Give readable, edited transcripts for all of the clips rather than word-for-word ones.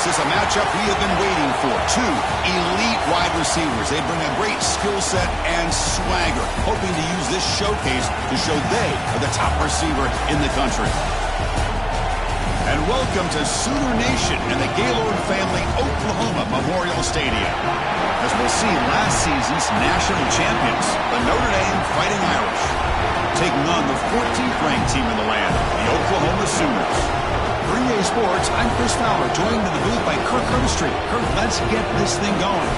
This is a matchup we have been waiting for. Two elite wide receivers. They bring a great skill set and swagger, hoping to use this showcase to show they are the top receiver in the country. And welcome to Sooner Nation and the Gaylord Family Oklahoma Memorial Stadium. As we'll see, last season's national champions, the Notre Dame Fighting Irish, taking on the 14th ranked team in the land, the Oklahoma Sooners. For EA Sports, I'm Chris Fowler, joined in the booth by Kirk Overstreet. Kirk, let's get this thing going.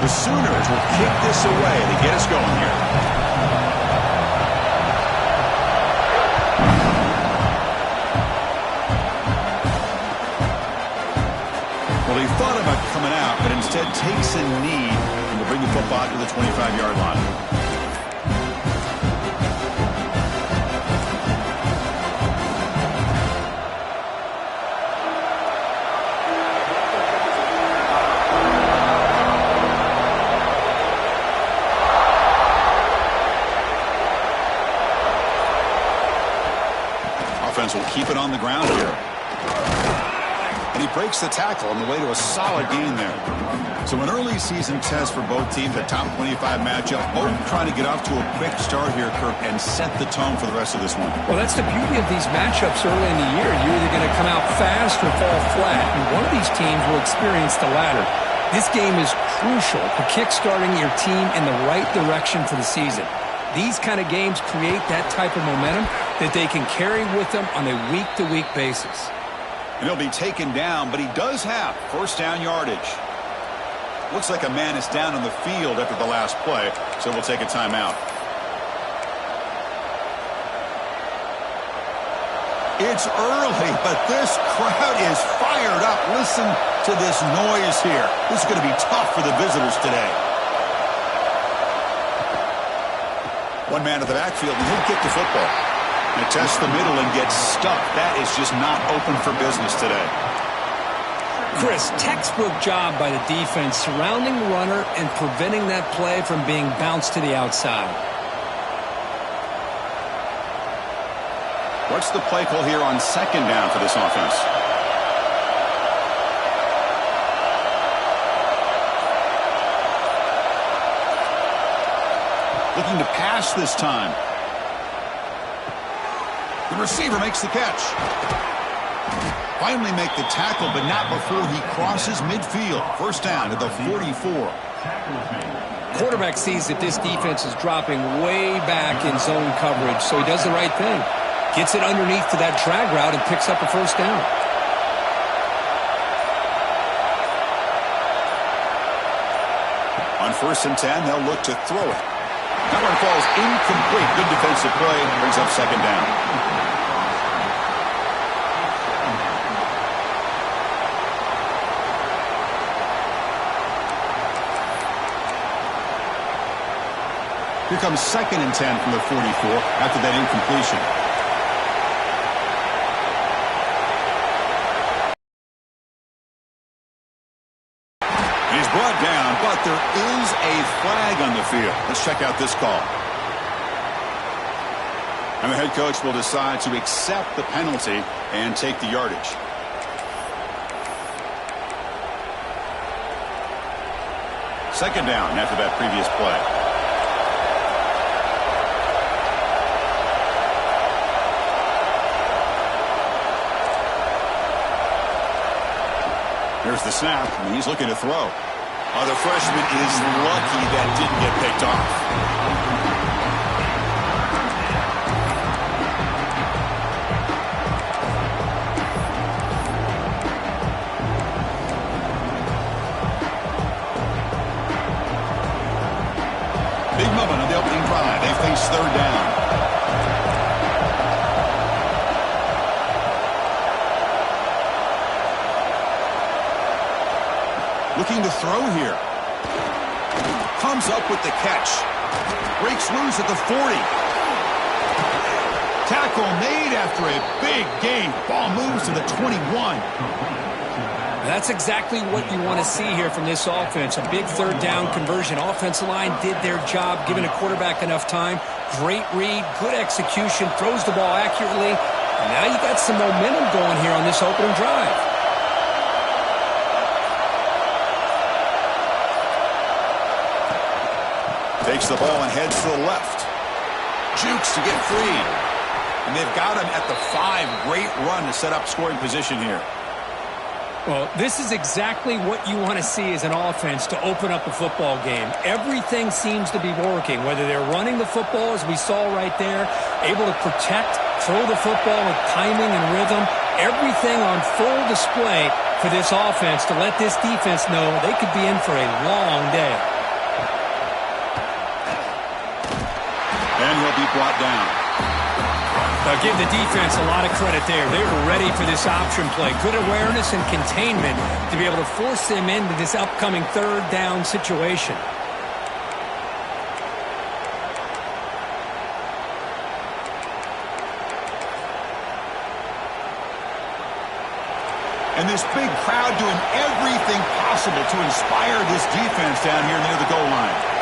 The Sooners will kick this away to get us going here. Well, he thought about coming out, but instead takes a knee and will bring the football to the 25-yard line. Will keep it on the ground here. And he breaks the tackle on the way to a solid gain there. So an early season test for both teams, a top 25 matchup. Both trying to get off to a quick start here, Kirk, and set the tone for the rest of this one. Well, that's the beauty of these matchups early in the year. You're either going to come out fast or fall flat, and one of these teams will experience the latter. This game is crucial to kick-starting your team in the right direction for the season. These kind of games create that type of momentum that they can carry with them on a week-to-week basis. And he'll be taken down, but he does have first down yardage. Looks like a man is down on the field after the last play, so we'll take a timeout. It's early, but this crowd is fired up. Listen to this noise here. This is going to be tough for the visitors today. One man at the backfield, and he'll get the football. And test the middle and get stuck. That is just not open for business today. Chris, textbook job by the defense surrounding the runner and preventing that play from being bounced to the outside. What's the play call here on second down for this offense? Looking to pass this time. The receiver makes the catch. Finally make the tackle, but not before he crosses midfield. First down to the 44. Quarterback sees that this defense is dropping way back in zone coverage, so he does the right thing. Gets it underneath to that drag route and picks up a first down. On 1st and 10, they'll look to throw it. That one falls incomplete. Good defensive play. Brings up second down. Here comes 2nd and 10 from the 44 after that incompletion. He's brought down, but there is a flag on the field. Let's check out this call. And the head coach will decide to accept the penalty and take the yardage. Second down after that previous play. Here's the snap, and he's looking to throw. Oh, the freshman is lucky that didn't get picked off. Big moment on the opening drive. They face third down. Looking to throw here. Comes up with the catch. Breaks loose at the 40. Tackle made after a big gain. Ball moves to the 21. That's exactly what you want to see here from this offense. A big third down conversion. Offensive line did their job, giving a quarterback enough time. Great read, good execution, throws the ball accurately. And now you got some momentum going here on this opening drive. Takes the ball and heads to the left. Jukes to get free. And they've got him at the 5. Great run to set up scoring position here. Well, this is exactly what you want to see as an offense to open up a football game. Everything seems to be working, whether they're running the football, as we saw right there, able to protect, throw the football with timing and rhythm. Everything on full display for this offense to let this defense know they could be in for a long day. And he'll be brought down. I'll give the defense a lot of credit there. They were ready for this option play. Good awareness and containment to be able to force them into this upcoming third down situation. And this big crowd doing everything possible to inspire this defense down here near the goal line.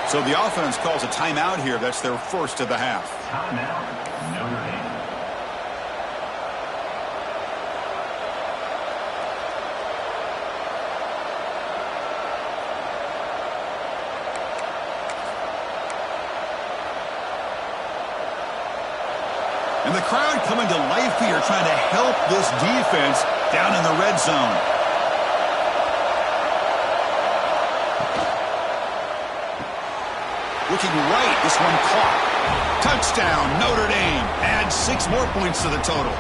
So the offense calls a timeout here. That's their first of the half. Timeout, Notre Dame. And the crowd coming to life here, trying to help this defense down in the red zone. Looking right, this one caught. Touchdown, Notre Dame. Add 6 more points to the total.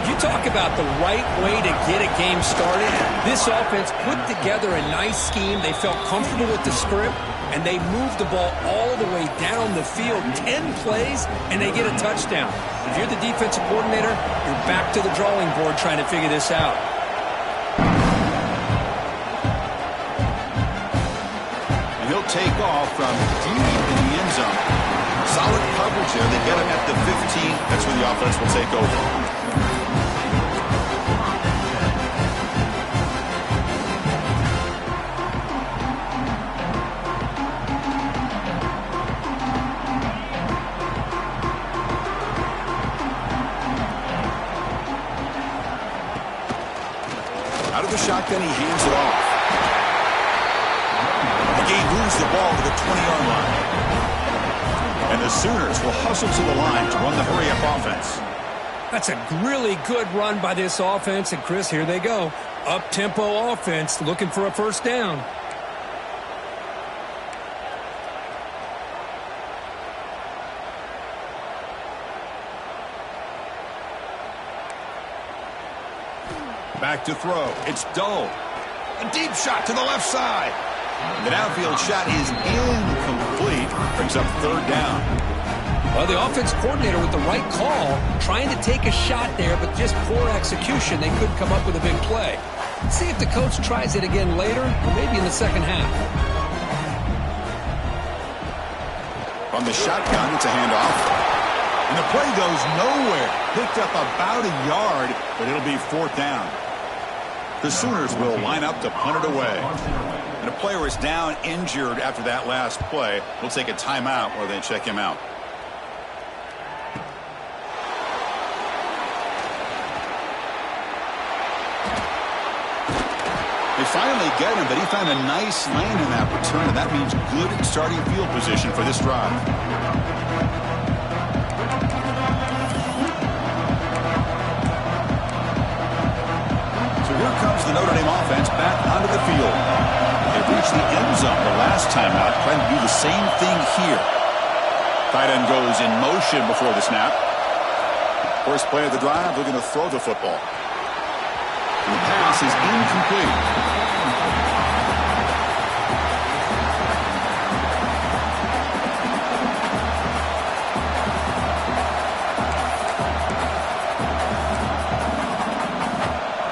You talk about the right way to get a game started. This offense put together a nice scheme. They felt comfortable with the script, and they moved the ball all the way down the field. 10 plays, and they get a touchdown. If you're the defensive coordinator, you're back to the drawing board trying to figure this out. Take off from deep in the end zone. Solid coverage there. They get him at the 15. That's where the offense will take over. Out of the shotgun, he hands it off. Moves the ball to the 20-yard line. And the Sooners will hustle to the line to run the hurry-up offense. That's a really good run by this offense. And, Chris, here they go. Up-tempo offense looking for a first down. Back to throw. It's Doe. A deep shot to the left side. The downfield shot is incomplete. Brings up third down. Well, the offense coordinator with the right call, trying to take a shot there, but just poor execution. They couldn't come up with a big play. Let's see if the coach tries it again later, or maybe in the second half. From the shotgun, it's a handoff. And the play goes nowhere. Picked up about a yard, but it'll be fourth down. The Sooners will line up to punt it away. And a player is down injured after that last play. We'll take a timeout while they check him out. They finally get him, but he found a nice lane in that return, and that means good starting field position for this drive. Here comes the Notre Dame offense back onto the field. They reached the end zone the last time out, trying to do the same thing here. Tight end goes in motion before the snap. First play of the drive, they're going to throw the football. And the pass is incomplete.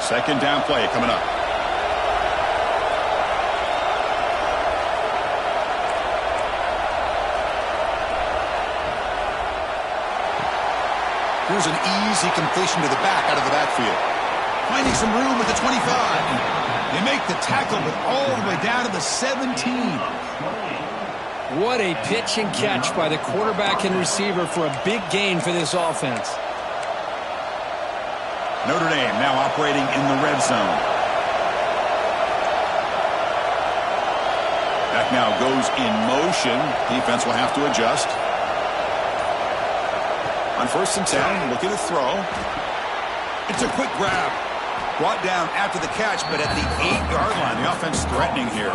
Second down play coming up. Here's an easy completion to the back out of the backfield. Finding some room at the 25. They make the tackle, but all the way down to the 17. What a pitch and catch by the quarterback and receiver for a big gain for this offense. Notre Dame now operating in the red zone. That now goes in motion. Defense will have to adjust. On 1st and 10, looking to throw. It's a quick grab. Brought down after the catch, but at the 8-yard line. The offense threatening here.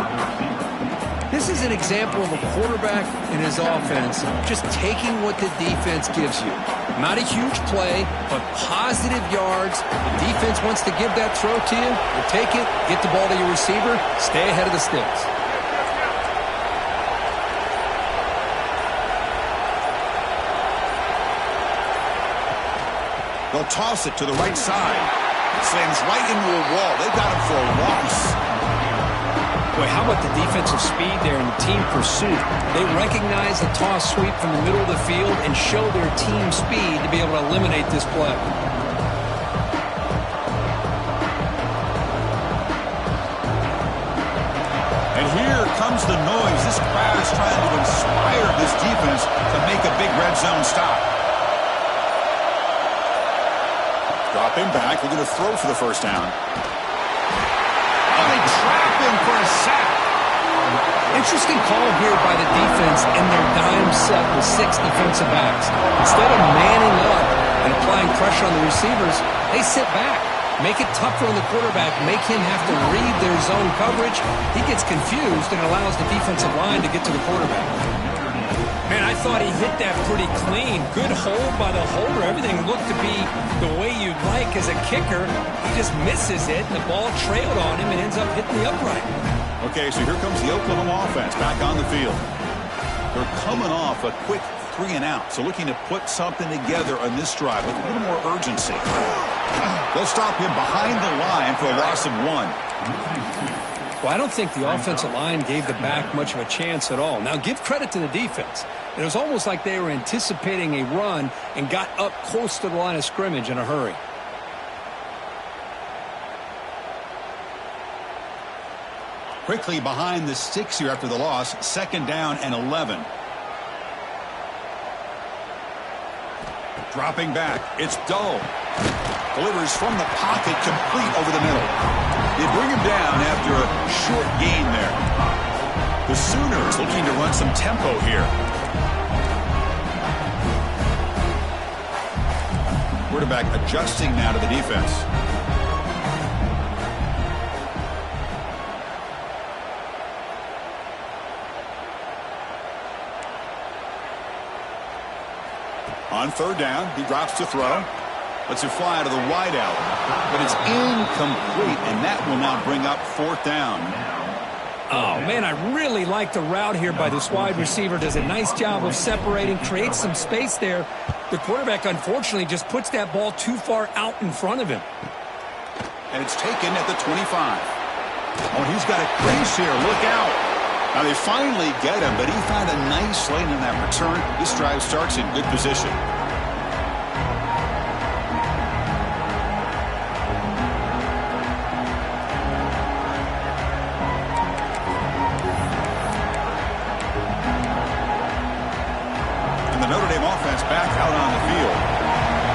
This is an example of a quarterback and his offense just taking what the defense gives you. Not a huge play, but positive yards. The defense wants to give that throw to you. You take it, get the ball to your receiver, stay ahead of the sticks. They'll toss it to the right side. It slams right into a wall. They've got him for a loss. Boy, how about the defensive speed there in the team pursuit? They recognize the toss sweep from the middle of the field and show their team speed to be able to eliminate this play. And here comes the noise. This crowd is trying to inspire this defense to make a big red zone stop. Drop him back. We're going to throw for the first down. Oh, they trap him for a sack. Interesting call here by the defense in their dime set with 6 defensive backs. Instead of manning up and applying pressure on the receivers, they sit back, make it tougher on the quarterback, make him have to read their zone coverage. He gets confused and allows the defensive line to get to the quarterback. Man, I thought he hit that pretty clean. Good hold by the holder. Everything looked to be the way you'd like as a kicker. He just misses it. The ball trailed on him and ends up hitting the upright. Okay, so here comes the Oklahoma offense back on the field. They're coming off a quick 3-and-out, so looking to put something together on this drive with a little more urgency. They'll stop him behind the line for a loss of 1. Well, I don't think the offensive line gave the back much of a chance at all. Now, give credit to the defense. It was almost like they were anticipating a run and got up close to the line of scrimmage in a hurry. Quickly behind the sticks here after the loss. 2nd down and 11. Dropping back. It's Dull. Delivers from the pocket, complete over the middle. They bring him down after a short gain there. The Sooners looking to run some tempo here. Quarterback adjusting now to the defense. On 3rd down, he drops to throw. Lets it fly to the wideout. But it's incomplete, and that will now bring up 4th down. Oh, man, I really like the route here by this wide receiver. Does a nice job of separating, creates some space there. The quarterback, unfortunately, just puts that ball too far out in front of him. And it's taken at the 25. Oh, he's got a crease here. Look out. Now, they finally get him, but he found a nice lane in that return. This drive starts in good position. Notre Dame offense back out on the field.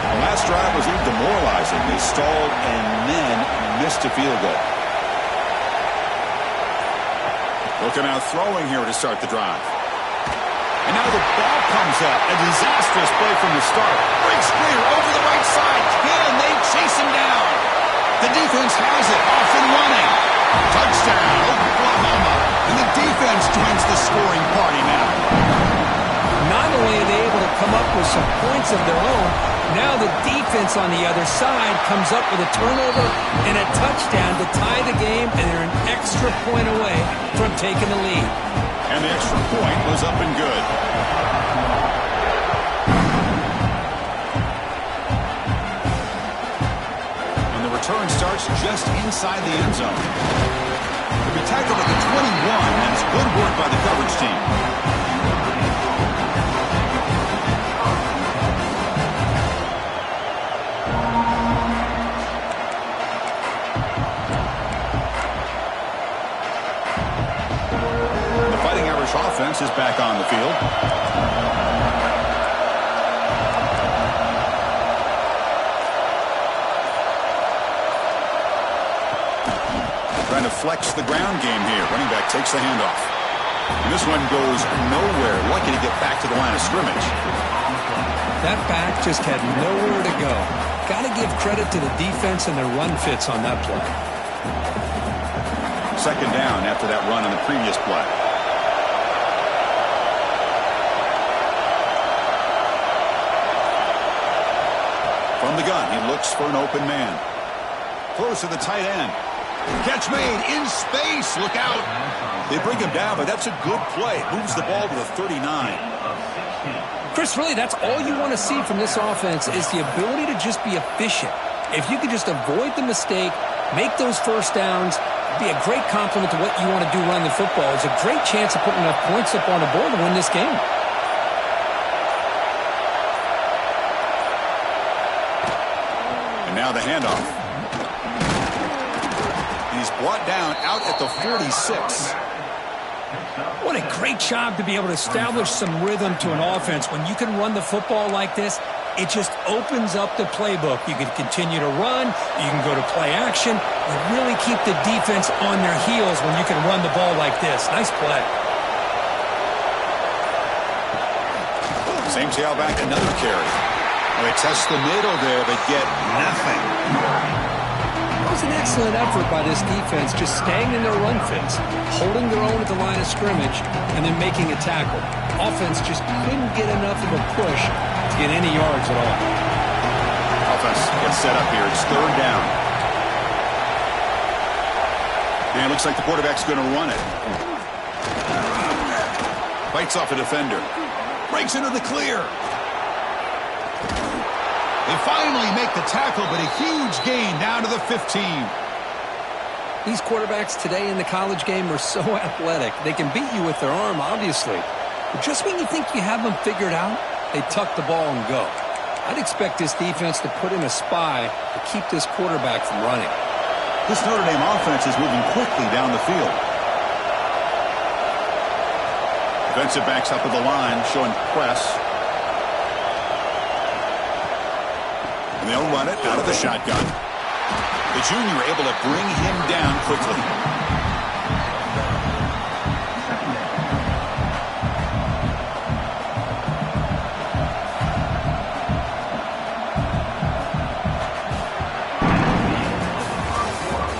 The last drive was a little demoralizing. They stalled and then missed a field goal. Looking out throwing here to start the drive. And now the ball comes up. A disastrous play from the start. Breaks clear over the right side. Can they chase him down? The defense has it. Off and running. Touchdown, Oklahoma. And the defense joins the scoring party now. Not only are they able to come up with some points of their own, now the defense on the other side comes up with a turnover and a touchdown to tie the game, and they're an extra point away from taking the lead. And the extra point was up and good. And the return starts marks just inside the end zone. He'll be tackled at the 21, and it's good work by the coverage team. The Fighting Irish offense is back on the field. Trying to flex the ground game here. Running back takes the handoff. And this one goes nowhere. Lucky to get back to the line of scrimmage. That back just had nowhere to go. Got to give credit to the defense and their run fits on that play. Second down after that run on the previous play. From the gun, he looks for an open man. Close to the tight end. Catch made in space. Look out. They bring him down, but that's a good play. Moves the ball to the 39. Chris, really, that's all you want to see from this offense is the ability to just be efficient. If you can just avoid the mistake, make those first downs, be a great compliment to what you want to do running the football. It's a great chance of putting enough points up on the board to win this game. And now the handoff. He's brought down out at the 46. What a great job to be able to establish some rhythm to an offense. When you can run the football like this, it just opens up the playbook. You can continue to run. You can go to play action. You really keep the defense on their heels when you can run the ball like this. Nice play. Same tailback, another carry. They test the middle there, but get nothing. It was an excellent effort by this defense, just staying in their run fits, holding their own at the line of scrimmage, and then making a tackle. Offense just couldn't get enough of a push to get any yards at all. Offense gets set up here. It's third down. And it looks like the quarterback's going to run it. Fights off a defender. Breaks into the clear. They finally make the tackle, but a huge gain down to the 15. These quarterbacks today in the college game are so athletic. They can beat you with their arm, obviously. But just when you think you have them figured out, they tuck the ball and go. I'd expect this defense to put in a spy to keep this quarterback from running. This Notre Dame offense is moving quickly down the field. Defensive backs up at the line, showing press. And they'll run it out of the shotgun. The junior able to bring him down quickly.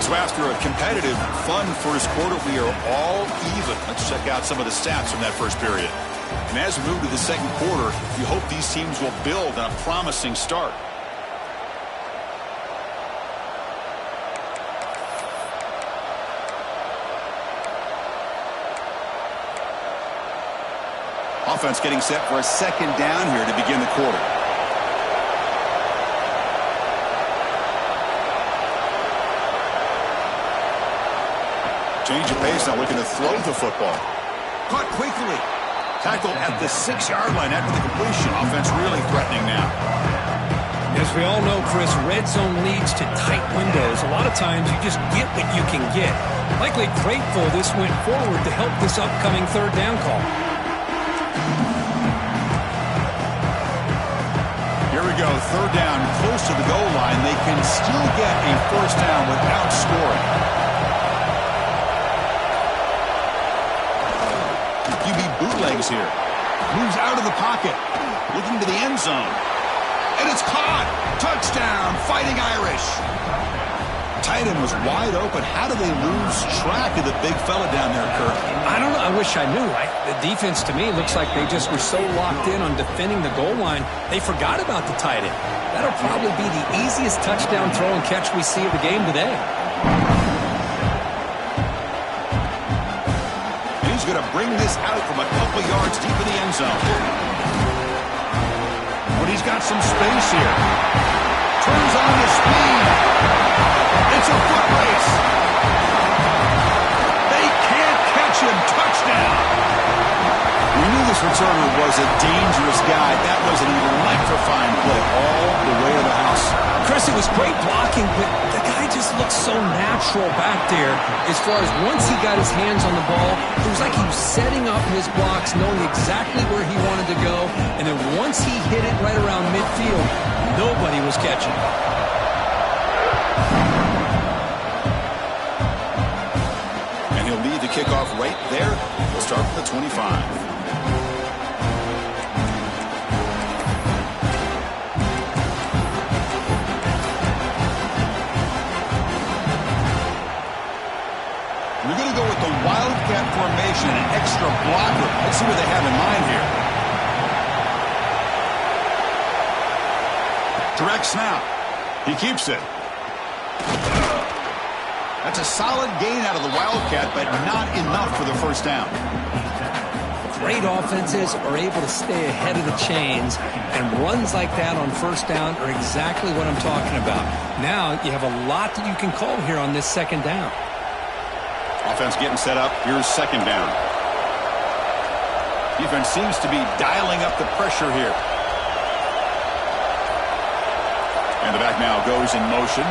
So after a competitive, fun first quarter, we are all even. Let's check out some of the stats from that first period. And as we move to the second quarter, we hope these teams will build on a promising start. Offense getting set for a second down here to begin the quarter. Change of pace, now looking to throw the football. Caught quickly. Tackled at the 6-yard line after the completion. Offense really threatening now. As we all know, Chris, red zone leads to tight windows. A lot of times you just get what you can get. Likely grateful this went forward to help this upcoming third down call. Here we go, third down, close to the goal line. They can still get a first down without scoring. QB bootlegs here. Moves out of the pocket. Looking to the end zone. And it's caught. Touchdown, Fighting Irish. Tight end was wide open. How do they lose track of the big fella down there, Kirk? I don't know. I wish I knew. The defense, to me, looks like they just were so locked in on defending the goal line, they forgot about the tight end. That'll probably be the easiest touchdown throw and catch we see of the game today. And he's going to bring this out from a couple yards deep in the end zone. But he's got some space here. Turns on the speed. It's It's a foot race. They can't catch him. Touchdown. We knew this returner was a dangerous guy. That was an electrifying play all the way to the house. Chris, it was great blocking, but the guy just looked so natural back there. As far as once he got his hands on the ball, it was like he was setting up his blocks, knowing exactly where he wanted to go. And then once he hit it right around midfield, nobody was catching. And he'll lead the kickoff right there. We'll start from the 25. We're going to go with the Wildcat formation and an extra blocker. Let's see what they have in mind here. Direct snap. He keeps it. That's a solid gain out of the Wildcat, but not enough for the first down. Great offenses are able to stay ahead of the chains, and runs like that on first down are exactly what I'm talking about. Now you have a lot that you can call here on this second down. Offense getting set up. Here's second down. Defense seems to be dialing up the pressure here. And the back now goes in motion.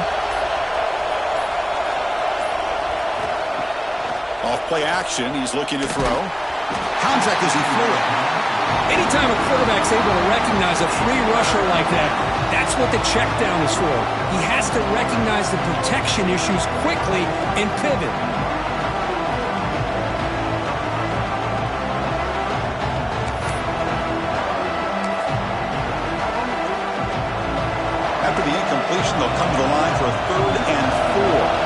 Off play action. He's looking to throw. Contact as he threw it. Anytime a quarterback's able to recognize a free rusher like that, that's what the check down is for. He has to recognize the protection issues quickly and pivot. After the incompletion, they'll come to the line for a 3rd and 4.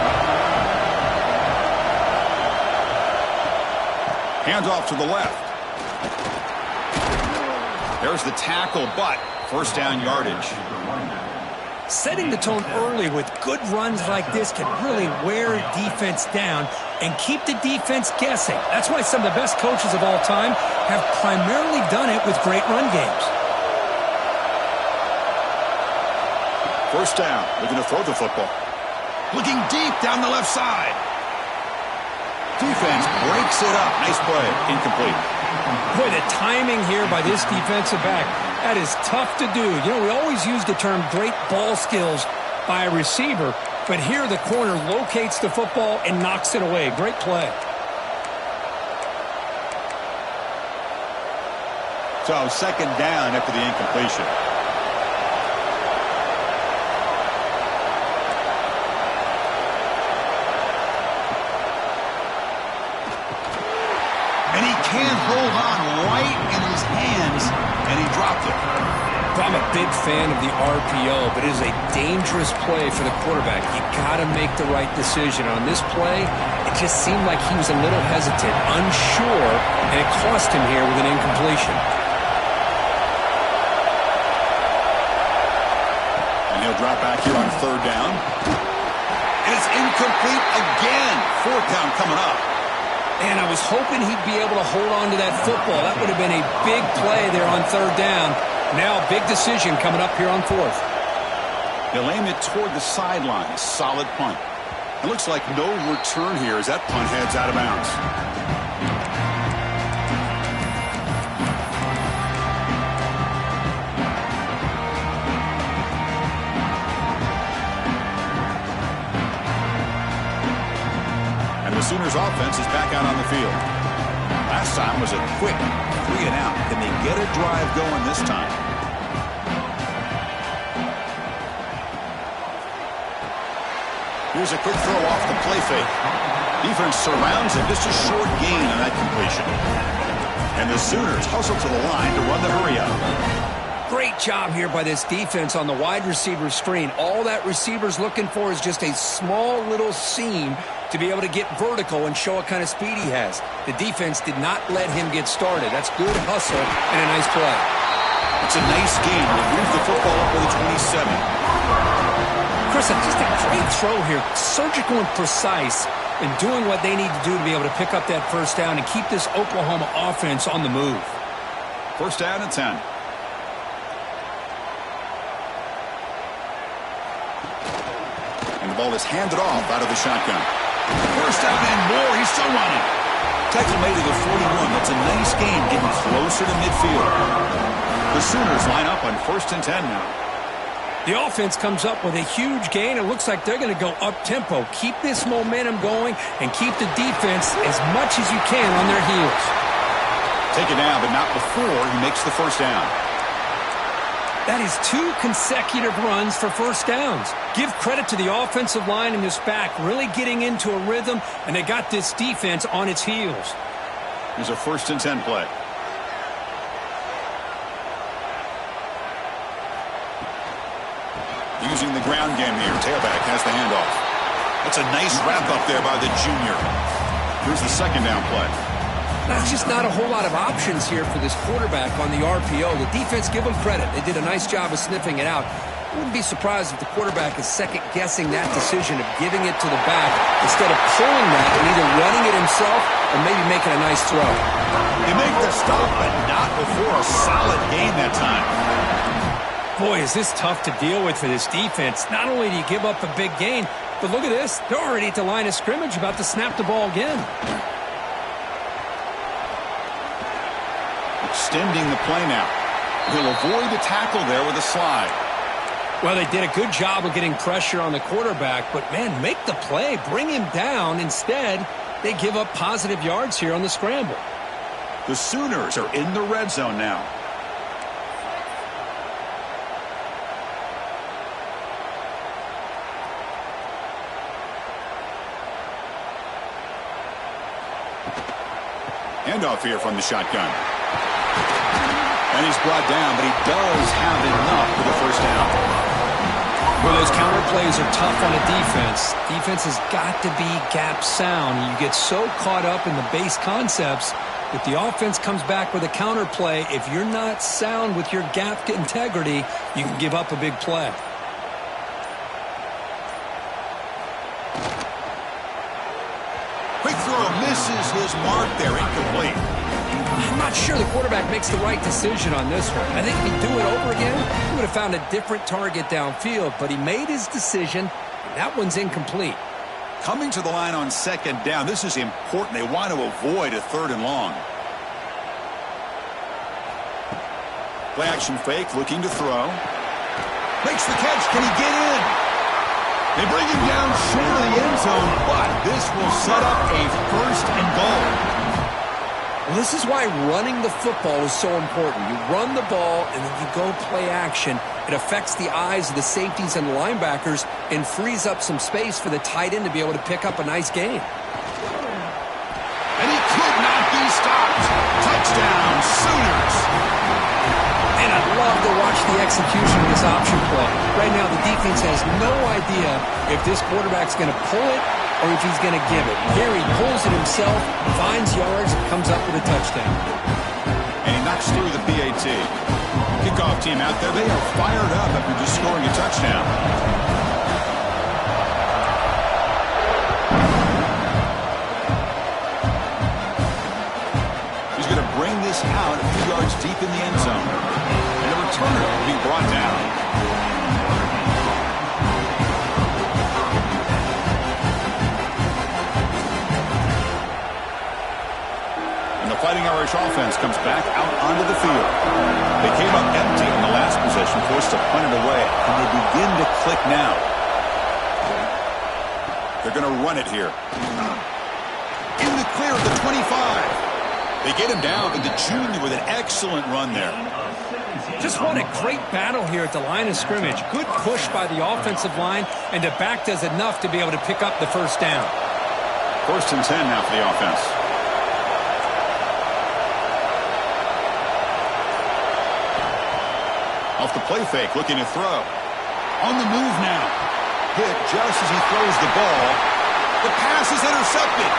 Hands off to the left. There's the tackle, but first down yardage. Setting the tone early with good runs like this can really wear defense down and keep the defense guessing. That's why some of the best coaches of all time have primarily done it with great run games. First down, looking to throw the football. Looking deep down the left side. Defense breaks it up. Nice play. Incomplete. Boy, the timing here by this defensive back, that is tough to do. You know, we always use the term great ball skills by a receiver, but here the corner locates the football and knocks it away. Great play. So second down after the incompletion. And he can't hold on right in his hands, and he dropped it. I'm a big fan of the RPO, but it is a dangerous play for the quarterback. You got to make the right decision. On this play, it just seemed like he was a little hesitant, unsure, and it cost him here with an incompletion. And he'll drop back here on third down. And it's incomplete again. Fourth down coming up. And I was hoping he'd be able to hold on to that football. That would have been a big play there on third down. Now a big decision coming up here on fourth. He'll aim it toward the sideline. Solid punt. It looks like no return here as that punt heads out of bounds. The Sooners offense is back out on the field. Last time was a quick 3 and out. Can they get a drive going this time? Here's a quick throw off the play fake. Defense surrounds him. Just a short gain on that completion. And the Sooners hustle to the line to run the hurry up. Great job here by this defense on the wide receiver screen. All that receiver's looking for is just a small little seam to be able to get vertical and show what kind of speed he has. The defense did not let him get started. That's good hustle and a nice play. It's a nice game. They'll move the football up to the 27. Chris, just a great throw here. Surgical and precise in doing what they need to do to be able to pick up that first down and keep this Oklahoma offense on the move. First down and 10. ball is handed off out of the shotgun. First down and more. He's still running. Tackle made at the 41. That's a nice gain, getting closer to midfield. The Sooners line up on 1st and 10 now. The offense comes up with a huge gain. It looks like they're going to go up-tempo. Keep this momentum going and keep the defense as much as you can on their heels. Take it down, but not before he makes the first down. That is 2 consecutive runs for first downs. Give credit to the offensive line in this back, really getting into a rhythm, and they got this defense on its heels. Here's a 1st and 10 play. Using the ground game here. Tailback has the handoff. That's a nice wrap-up there by the junior. Here's the 2nd down play. That's just not a whole lot of options here for this quarterback on the RPO. The defense, give them credit. They did a nice job of sniffing it out. I wouldn't be surprised if the quarterback is second-guessing that decision of giving it to the back instead of pulling that and either running it himself or maybe making a nice throw. They make the stop, but not before a solid gain that time. Boy, is this tough to deal with for this defense. Not only do you give up a big gain, but look at this. They're already at the line of scrimmage about to snap the ball again. Extending the play now. He'll avoid the tackle there with a slide. Well, they did a good job of getting pressure on the quarterback, but, man, make the play. Bring him down. Instead, they give up positive yards here on the scramble. The Sooners are in the red zone now. Handoff here from the shotgun. And he's brought down, but he does have enough for the first down. Well, those counter plays are tough on a defense. Defense has got to be gap sound. You get so caught up in the base concepts. If the offense comes back with a counter play, if you're not sound with your gap integrity, you can give up a big play. Quick throw misses his mark there, incomplete. I'm not sure the quarterback makes the right decision on this one. I think if he'd do it over again, he would have found a different target downfield, but he made his decision, and that one's incomplete. Coming to the line on 2nd down, this is important. They want to avoid a 3rd and long. Play action fake, looking to throw. Makes the catch. Can he get in? They bring him down short of the end zone, but this will set up a 1st and goal. Well, this is why running the football is so important. You run the ball, and then you go play action. It affects the eyes of the safeties and linebackers and frees up some space for the tight end to be able to pick up a nice gain. And he could not be stopped. Touchdown, Sooners. And I love to watch the execution of this option play. Right now, the defense has no idea if this quarterback's going to pull it or if he's going to give it. Here he pulls it himself, finds yards, and comes up with a touchdown. And he knocks through the PAT. Kickoff team out there, they are fired up after just scoring a touchdown. He's going to bring this out a few yards deep in the end zone. And the returner will be brought down. Fighting Irish offense comes back out onto the field. They came up empty in the last possession, forced to punt it away. And they begin to click now. They're going to run it here. In the clear of the 25. They get him down, but the junior with an excellent run there. Just what a great battle here at the line of scrimmage. Good push by the offensive line, and the back does enough to be able to pick up the first down. 1st and 10 now for the offense. Off the play fake, looking to throw. On the move now. Hit just as he throws the ball. The pass is intercepted.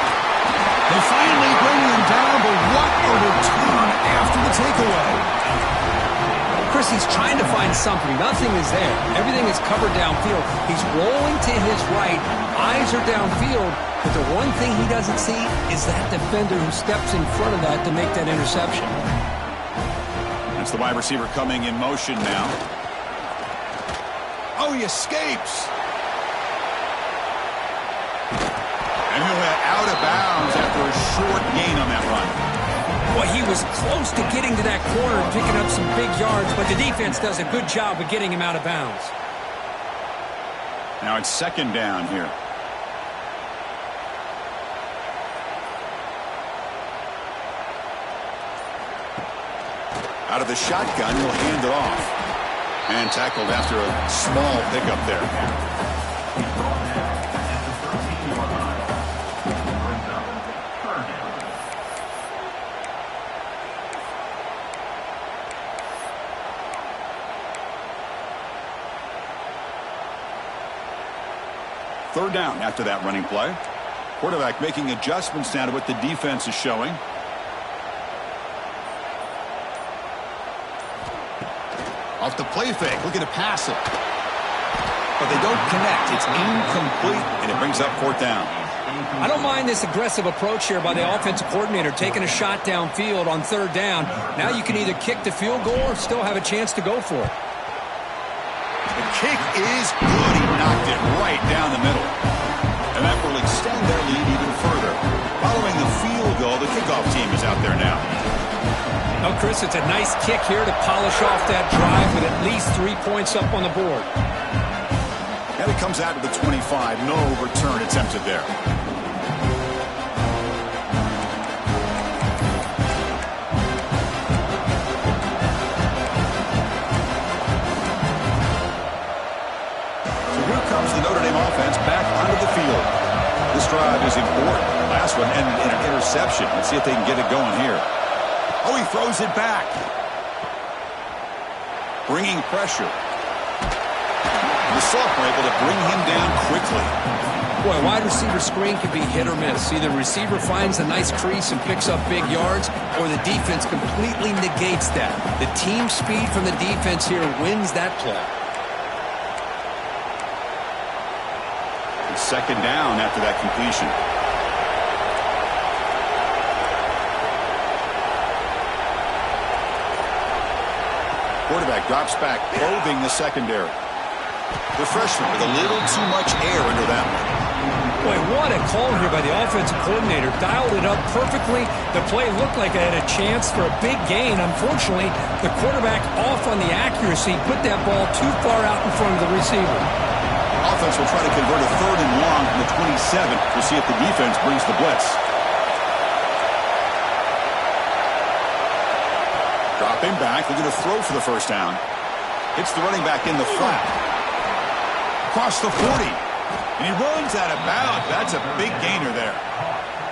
They finally bring him down, but what a return after the takeaway. Chris, he's trying to find something. Nothing is there. Everything is covered downfield. He's rolling to his right. Eyes are downfield. But the one thing he doesn't see is that defender who steps in front of that to make that interception. That's the wide receiver coming in motion now. Oh, he escapes. out of bounds after a short gain on that run. Boy, he was close to getting to that corner and picking up some big yards, but the defense does a good job of getting him out of bounds. Now it's second down here. Out of the shotgun, he'll hand it off. And tackled after a small pickup there. Third down after that running play. Quarterback making adjustments now to what the defense is showing. Off the play fake, looking to pass it. But they don't connect. It's incomplete, and it brings up fourth down. I don't mind this aggressive approach here by the offensive coordinator, taking a shot downfield on third down. Now you can either kick the field goal or still have a chance to go for it. The kick is good. He knocked it right down the middle. And that will extend their lead even further. Following the field goal, the kickoff team is out there now. Well, Chris, it's a nice kick here to polish off that drive with at least 3 points up on the board. And it comes out to the 25. No return attempted there. So here comes the Notre Dame offense back onto the field. This drive is important. Last one ended in an interception. Let's see if they can get it going here. Oh, he throws it back. Bringing pressure. The sophomore able to bring him down quickly. Boy, wide receiver screen can be hit or miss. Either receiver finds a nice crease and picks up big yards, or the defense completely negates that. The team speed from the defense here wins that play. Second down after that completion. Quarterback drops back, probing the secondary. The freshman with a little too much air under that one. Boy, what a call here by the offensive coordinator. Dialed it up perfectly. The play looked like it had a chance for a big gain. Unfortunately, the quarterback off on the accuracy, put that ball too far out in front of the receiver. Offense will try to convert a third and long from the 27. We'll see if the defense brings the blitz. Dropping back, they're going to throw for the first down. Hits the running back in the flat. Across the 40. And he runs out of bounds. That's a big gainer there.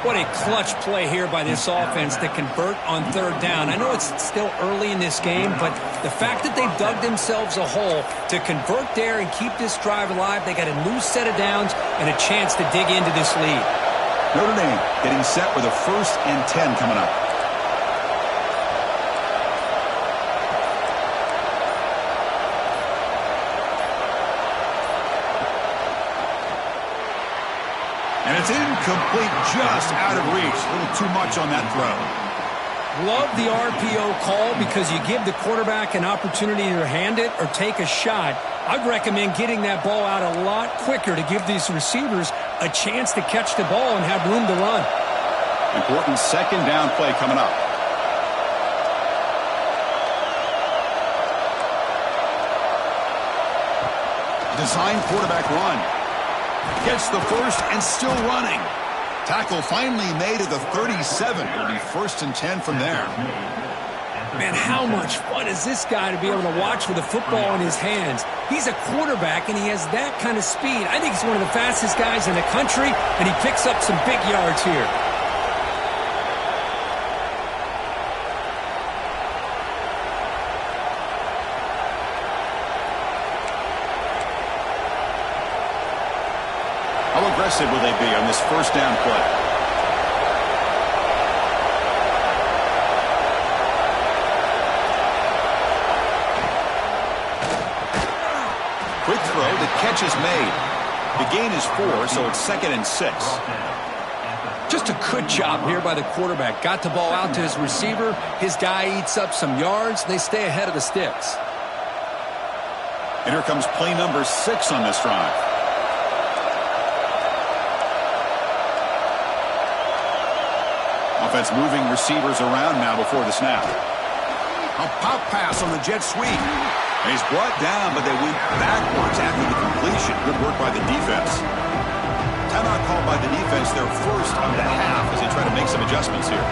What a clutch play here by this offense to convert on third down. I know it's still early in this game, but the fact that they've dug themselves a hole to convert there and keep this drive alive, they got a new set of downs and a chance to dig into this lead. Notre Dame getting set with a 1st and 10 coming up. And it's incomplete, just out of reach. A little too much on that throw. Love the RPO call because you give the quarterback an opportunity to hand it or take a shot. I'd recommend getting that ball out a lot quicker to give these receivers a chance to catch the ball and have room to run. Important second down play coming up. Design quarterback run. Gets the first and still running. Tackle finally made at the 37. It'll be 1st and 10 from there. Man, how much fun is this guy to be able to watch with a football in his hands? He's a quarterback, and he has that kind of speed. I think he's one of the fastest guys in the country, and he picks up some big yards here. How aggressive will they be on this 1st down play? Quick throw, the catch is made. The gain is 4, so it's 2nd and 6. Just a good job here by the quarterback. Got the ball out to his receiver. His guy eats up some yards. They stay ahead of the sticks. And here comes play number 6 on this drive. Offense moving receivers around now before the snap. A pop pass on the jet sweep. He's brought down, but they went backwards after the completion. Good work by the defense. Timeout called by the defense, their first of the half, as they try to make some adjustments here.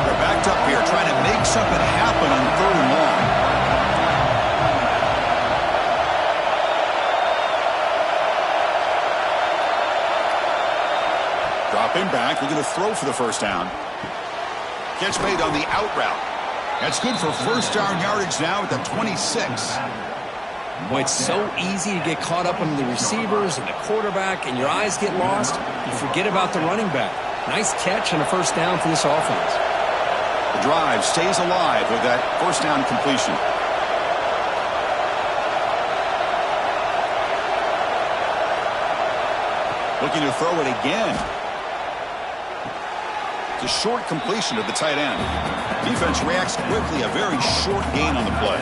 They're backed up here, trying to make something happen on 3rd and long. Dropping back, looking to throw for the first down. Catch made on the out route. That's good for first down yardage now at the 26. Boy, it's so easy to get caught up on the receivers and the quarterback, and your eyes get lost. You forget about the running back. Nice catch and a first down for this offense. The drive stays alive with that first down completion. Looking to throw it again. It's a short completion to the tight end. Defense reacts quickly, a very short gain on the play.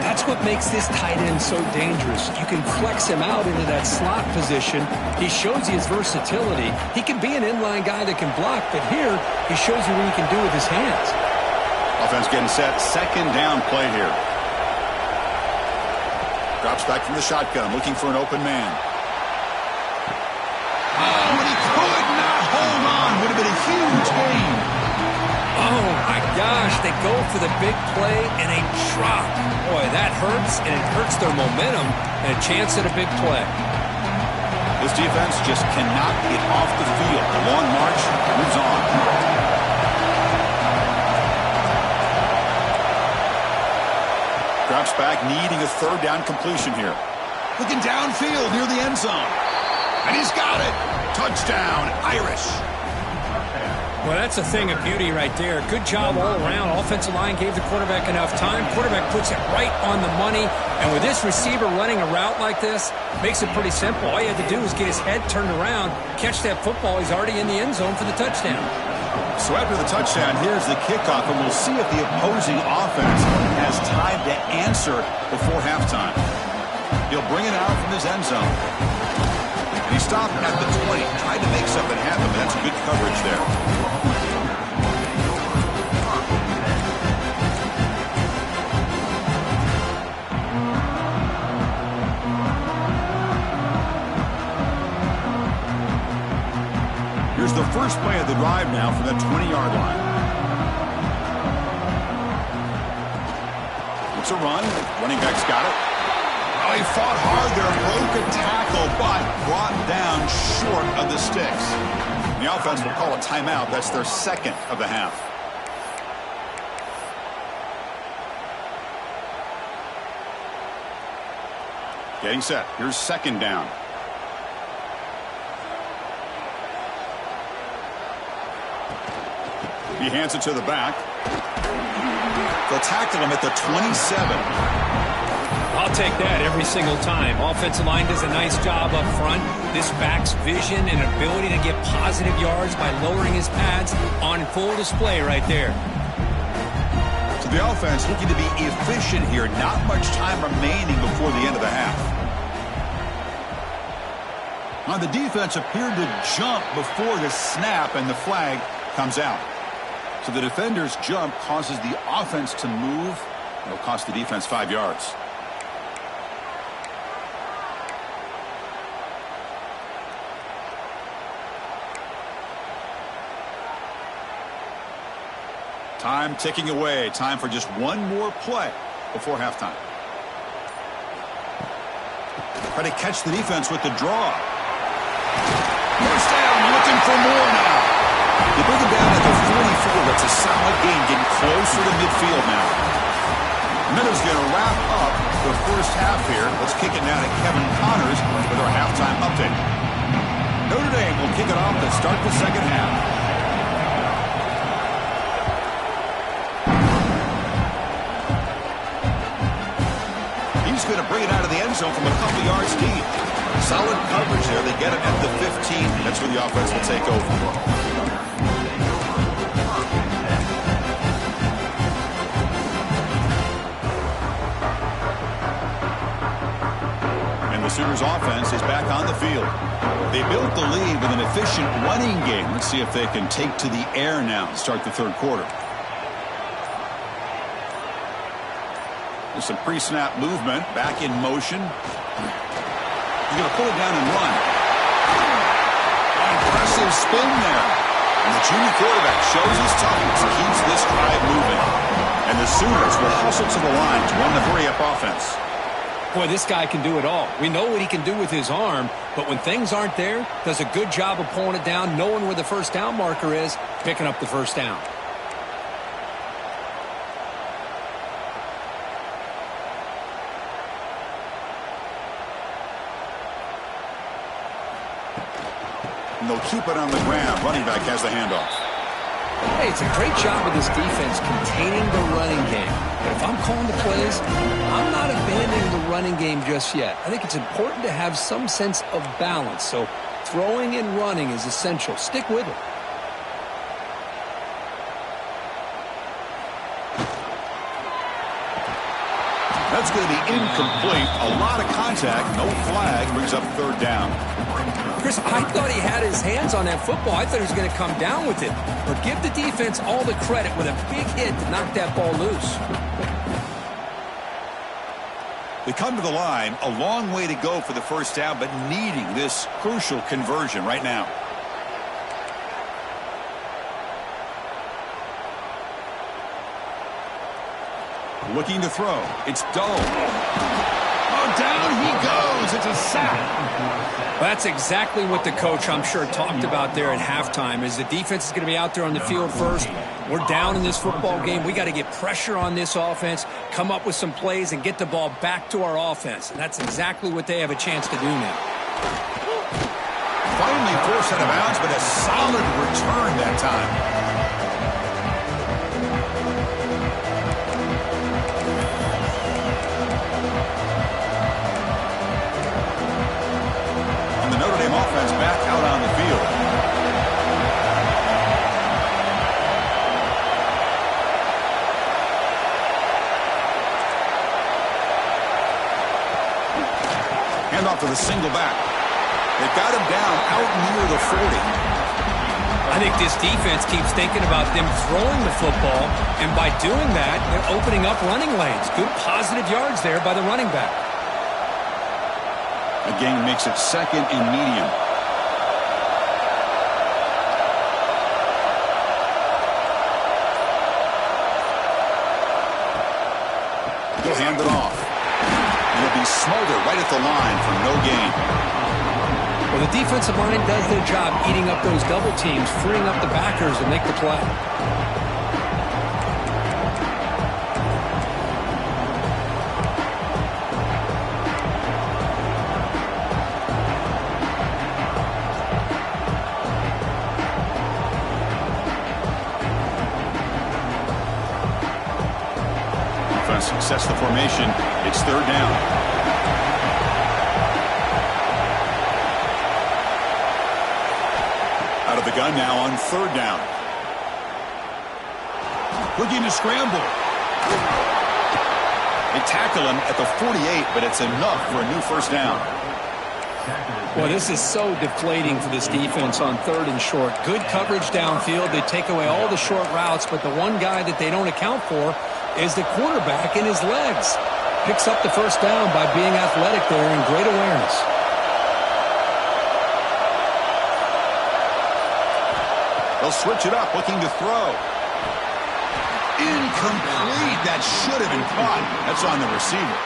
That's what makes this tight end so dangerous. You can flex him out into that slot position. He shows you his versatility. He can be an inline guy that can block, but here he shows you what he can do with his hands. Offense getting set. Second down play here. Drops back from the shotgun, looking for an open man. Oh, and he could not hold on. Would have been a huge gain. Oh, my gosh. They go for the big play, and they drop. Boy, that hurts, and it hurts their momentum and a chance at a big play. This defense just cannot get off the field. The long march moves on. Drops back, needing a third down completion here. Looking downfield near the end zone. And he's got it. Touchdown, Irish. Well, that's a thing of beauty right there. Good job all around. Offensive line gave the quarterback enough time. Quarterback puts it right on the money. And with this receiver running a route like this, makes it pretty simple. All you had to do was get his head turned around, catch that football. He's already in the end zone for the touchdown. So after the touchdown, here's the kickoff, and we'll see if the opposing offense has time to answer before halftime. He'll bring it out from his end zone. And he stopped at the 20, tried to make something happen, but that's good coverage there. Here's the first play of the drive now from the 20-yard line. It's a run. Running back's got it. Oh, he fought hard there, broke a tackle, but brought down short of the sticks. The offense will call a timeout. That's their second of the half. Getting set. Here's second down. He hands it to the back. They'll tackle him at the 27. I'll take that every single time. Offensive line does a nice job up front. This back's vision and ability to get positive yards by lowering his pads on full display right there. So the offense looking to be efficient here. Not much time remaining before the end of the half. Now the defense appeared to jump before the snap, and the flag comes out. So the defender's jump causes the offense to move. It'll cost the defense 5 yards. Time ticking away. Time for just one more play before halftime. Try to catch the defense with the draw. First down, looking for more now. They bring him down at the 44. That's a solid gain, getting closer to midfield now. Miller's going to wrap up the first half here. Let's kick it now to Kevin Connors with our halftime update. Notre Dame will kick it off to start the second half. He's going to bring it out of the end zone from a couple yards deep. Solid coverage there. They get him at the 15. That's where the offense will take over. 49ers offense is back on the field. They built the lead with an efficient running game. Let's see if they can take to the air now to start the third quarter. There's some pre-snap movement. Back in motion. He's going to pull it down and run. Impressive spin there. And the junior quarterback shows his toughness, keeps this drive moving. And the Sooners will hustle to the line to run the hurry-up offense. Boy, this guy can do it all. We know what he can do with his arm, but when things aren't there, does a good job of pulling it down, knowing where the first down marker is, picking up the first down. And they'll keep it on the ground. Running back has the handoff. Hey, it's a great job with this defense containing the running game. But if I'm calling the plays, I'm not abandoning the running game just yet. I think it's important to have some sense of balance. So throwing and running is essential. Stick with it. That's going to be incomplete. A lot of contact. No flag. Brings up third down. Chris, I thought he had his hands on that football. I thought he was going to come down with it. But give the defense all the credit with a big hit to knock that ball loose. They come to the line. A long way to go for the first down, but needing this crucial conversion right now. Looking to throw. It's Dole. Oh, down he goes. It's a sack. That's exactly what the coach, I'm sure, talked about there at halftime, is the defense is going to be out there on the field first. We're down in this football game. We got to get pressure on this offense, come up with some plays, and get the ball back to our offense. And that's exactly what they have a chance to do now. Finally forced out of bounds, but a solid return that time. Notre Dame offense back out on the field. Hand off to the single back. They've got him down out near the 40. I think this defense keeps thinking about them throwing the football, and by doing that, they're opening up running lanes. Good positive yards there by the running back. Again, makes it second and medium. He'll hand it off. He'll be smothered right at the line for no gain. Well, the defensive line does their job eating up those double teams, freeing up the backers to make the play. Sets the formation. It's third down. Out of the gun now on third down. Looking to scramble. They tackle him at the 48, but it's enough for a new first down. Well, this is so deflating for this defense on third and short. Good coverage downfield. They take away all the short routes, but the one guy that they don't account for is the quarterback in his legs. Picks up the first down by being athletic there and great awareness. They'll switch it up, looking to throw. Incomplete. That should have been caught. That's on the receiver.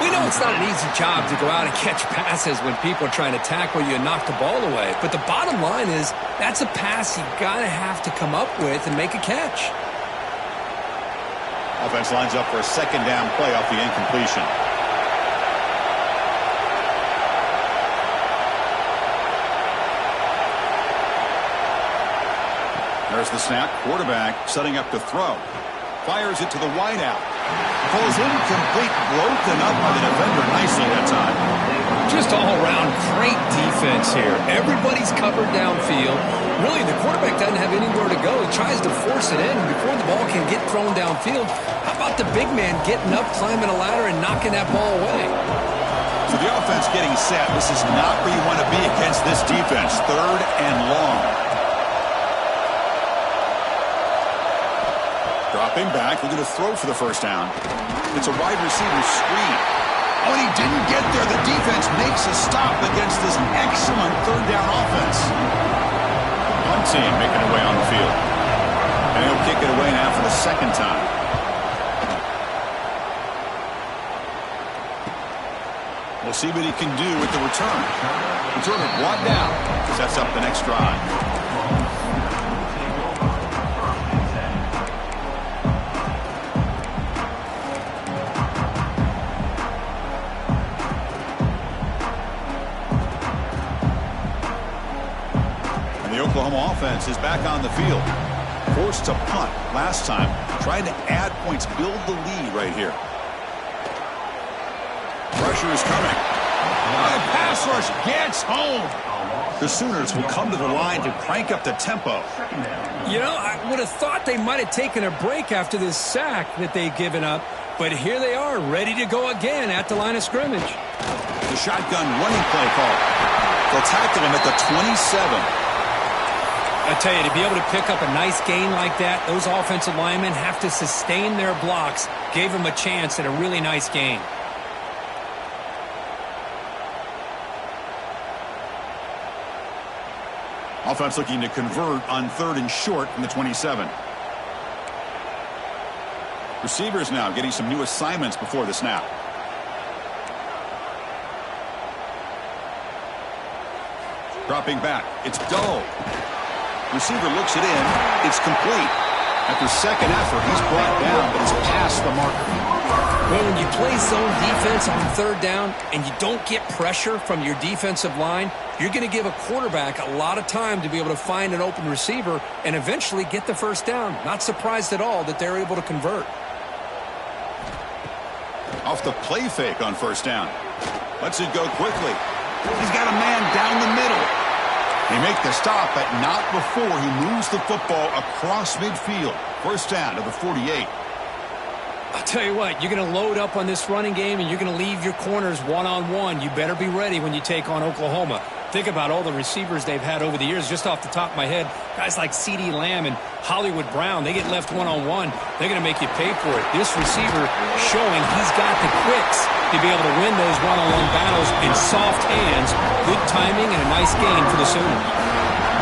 We know it's not an easy job to go out and catch passes when people are trying to tackle you and knock the ball away. But the bottom line is that's a pass you gotta have to come up with and make a catch. Offense lines up for a second down play off the incompletion. There's the snap. Quarterback setting up to throw. Fires it to the wideout. Pulls incomplete. Broken up by the defender nicely that time. Just all around great defense here. Everybody's covered downfield. Really, the quarterback doesn't have anywhere to go. He tries to force it in, and before the ball can get thrown downfield, how about the big man getting up, climbing a ladder, and knocking that ball away? So the offense getting set. This is not where you want to be against this defense. 3rd and long. Dropping back, looking to throw for the first down. It's a wide receiver screen. Oh, and he didn't get there. The defense makes a stop against this excellent 3rd down offense. One team making their way on the field. And he'll kick it away now for the 2nd time. We'll see what he can do with the return. Returner brought down. Sets up the next drive. And the Oklahoma offense is back on the field. Forced to punt last time. Trying to add points, build the lead right here. Pressure is coming. The pass rush gets home. The Sooners will come to the line to crank up the tempo. You know, I would have thought they might have taken a break after this sack that they've given up, but here they are, ready to go again at the line of scrimmage. The shotgun running play call. They'll tackle him at the 27. I tell you, to be able to pick up a nice gain like that, those offensive linemen have to sustain their blocks. Gave them a chance at a really nice gain. Offense looking to convert on 3rd and short from the 27. Receivers now getting some new assignments before the snap. Dropping back. It's dull. Receiver looks it in. It's complete. After 2nd effort, he's brought down, but he's past the marker. Well, when you play zone defense on 3rd down and you don't get pressure from your defensive line, you're going to give a quarterback a lot of time to be able to find an open receiver and eventually get the 1st down. Not surprised at all that they're able to convert. Off the play fake on 1st down. Lets it go quickly. He's got a man down the middle. They make the stop, but not before he moves the football across midfield. 1st down to the 48. I'll tell you what, you're going to load up on this running game and you're going to leave your corners one-on-one. You better be ready when you take on Oklahoma. Think about all the receivers they've had over the years. Just off the top of my head, guys like CeeDee Lamb and Hollywood Brown, they get left one-on-one. They're going to make you pay for it. This receiver showing he's got the quicks to be able to win those one-on-one battles in soft hands. Good timing and a nice gain for the Sooners.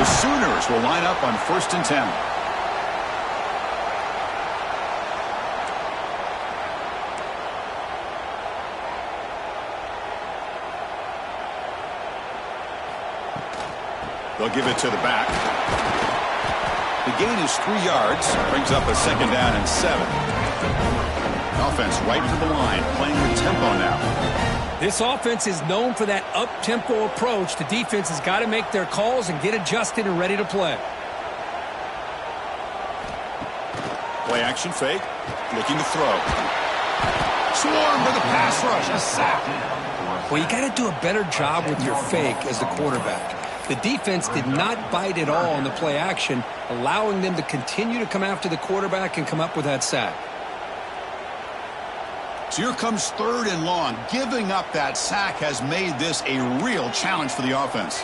The Sooners will line up on 1st and 10. They'll give it to the back. The gain is 3 yards. Brings up a 2nd down and 7. Offense right to the line, playing with tempo now. This offense is known for that up-tempo approach. The defense has got to make their calls and get adjusted and ready to play. Play action fake. Looking to throw. Swarm with a pass rush. A sack. Well, you got to do a better job with your fake as the quarterback. The defense did not bite at all on the play action, allowing them to continue to come after the quarterback and come up with that sack. So here comes 3rd and long. Giving up that sack has made this a real challenge for the offense.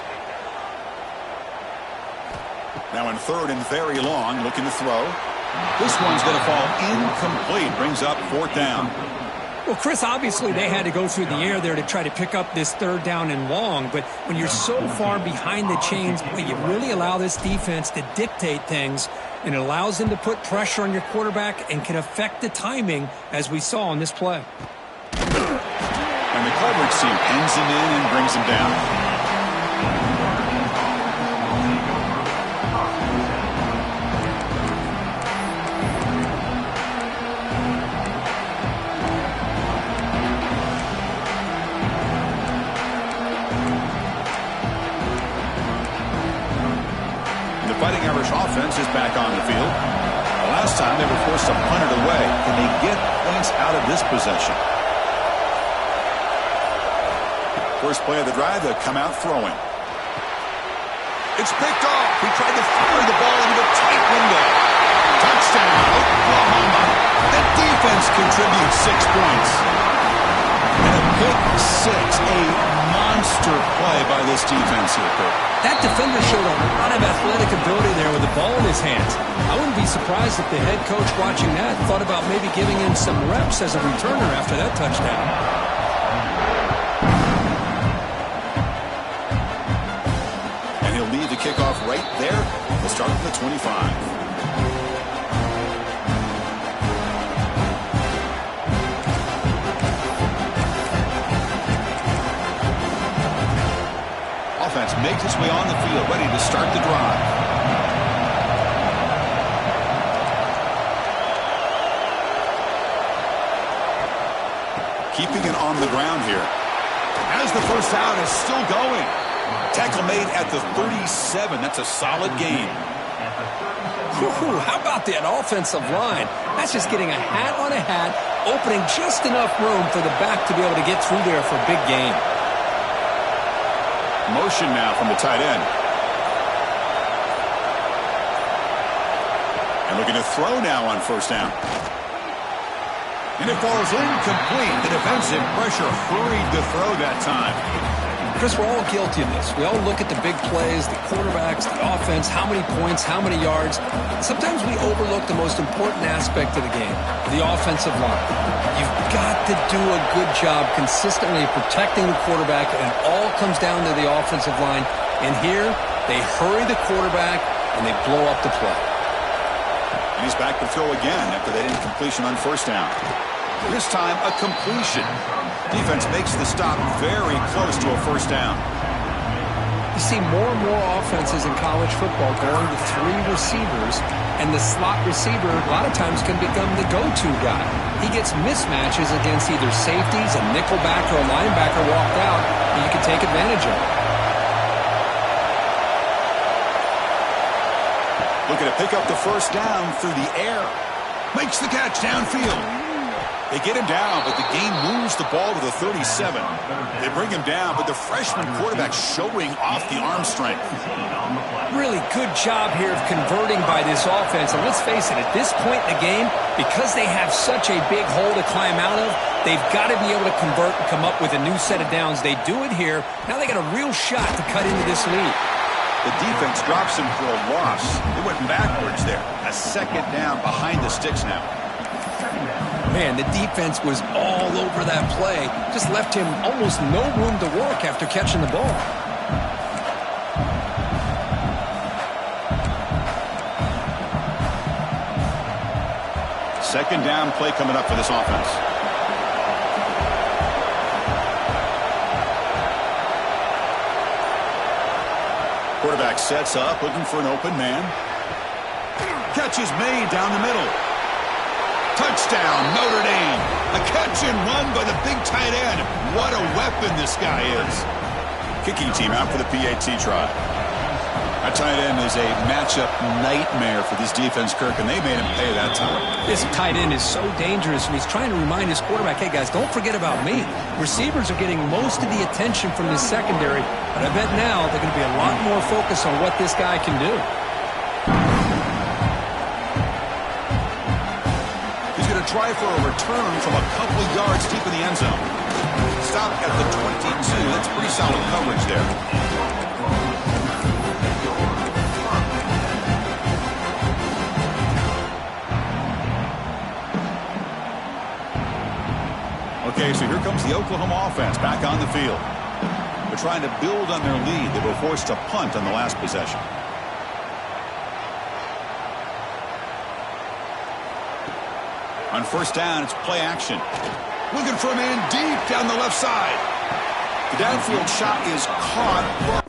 Now in 3rd and very long, looking to throw. This one's going to fall incomplete. Brings up 4th down. Well, Chris, obviously they had to go through the air there to try to pick up this 3rd down and long, but when you're so far behind the chains, boy, you really allow this defense to dictate things, and it allows them to put pressure on your quarterback and can affect the timing, as we saw on this play. And the coverage team pins him in and brings him down. Fighting Irish offense is back on the field. The last time they were forced to punt it away. Can they get points out of this possession? First play of the drive, they'll come out throwing. It's picked off. He tried to fire the ball into a tight window. Touchdown, Oklahoma. The defense contributes 6 points. And a Pick six, a monster play by this defense here, Kurt. That defender showed a lot of athletic ability there with the ball in his hands. I wouldn't be surprised if the head coach watching that thought about maybe giving him some reps as a returner after that touchdown. And he'll lead the kickoff right there. We'll start from the 25. Offense makes its way on the field, ready to start the drive. Keeping it on the ground here. As the first down is still going. Tackle made at the 37. That's a solid gain. How about that offensive line? That's just getting a hat on a hat, opening just enough room for the back to be able to get through there for a big gain. Motion now from the tight end. And looking to throw now on first down. And it falls incomplete. The defensive pressure hurried to throw that time. Chris, we're all guilty of this. We all look at the big plays, the quarterbacks, the offense, how many points, how many yards. Sometimes we overlook the most important aspect of the game, the offensive line. You've got to do a good job consistently protecting the quarterback, and it all comes down to the offensive line. And here, they hurry the quarterback, and they blow up the play. And he's back to throw again after that incompletion on first down. This time, a completion. Defense makes the stop very close to a first down. You see more and more offenses in college football going to three receivers, and the slot receiver a lot of times can become the go-to guy. He gets mismatches against either safeties, a nickelback, or a linebacker walked out, and you can take advantage of it. Looking to pick up the first down through the air. Makes the catch downfield. They get him down, but the game moves the ball to the 37. They bring him down, but the freshman quarterback showing off the arm strength. Really good job here of converting by this offense. And let's face it, at this point in the game, because they have such a big hole to climb out of, they've got to be able to convert and come up with a new set of downs. They do it here. Now they got a real shot to cut into this lead. The defense drops him for a loss. They went backwards there. A second down behind the sticks now. Man, the defense was all over that play. Just left him almost no room to work after catching the ball. Second down play coming up for this offense. Quarterback sets up, looking for an open man. Catch is made down the middle. Touchdown, Notre Dame. A catch and run by the big tight end. What a weapon this guy is. Kicking team out for the PAT try. That tight end is a matchup nightmare for this defense, Kirk, and they made him pay that time. This tight end is so dangerous, and he's trying to remind his quarterback, hey, guys, don't forget about me. Receivers are getting most of the attention from this secondary, but I bet now they're going to be a lot more focused on what this guy can do. Try for a return from a couple yards deep in the end zone. Stop at the 22. That's pretty solid coverage there. Okay, so here comes the Oklahoma offense back on the field. They're trying to build on their lead. They were forced to punt on the last possession. On first down, it's play action. Looking for a man deep down the left side. The downfield shot is caught.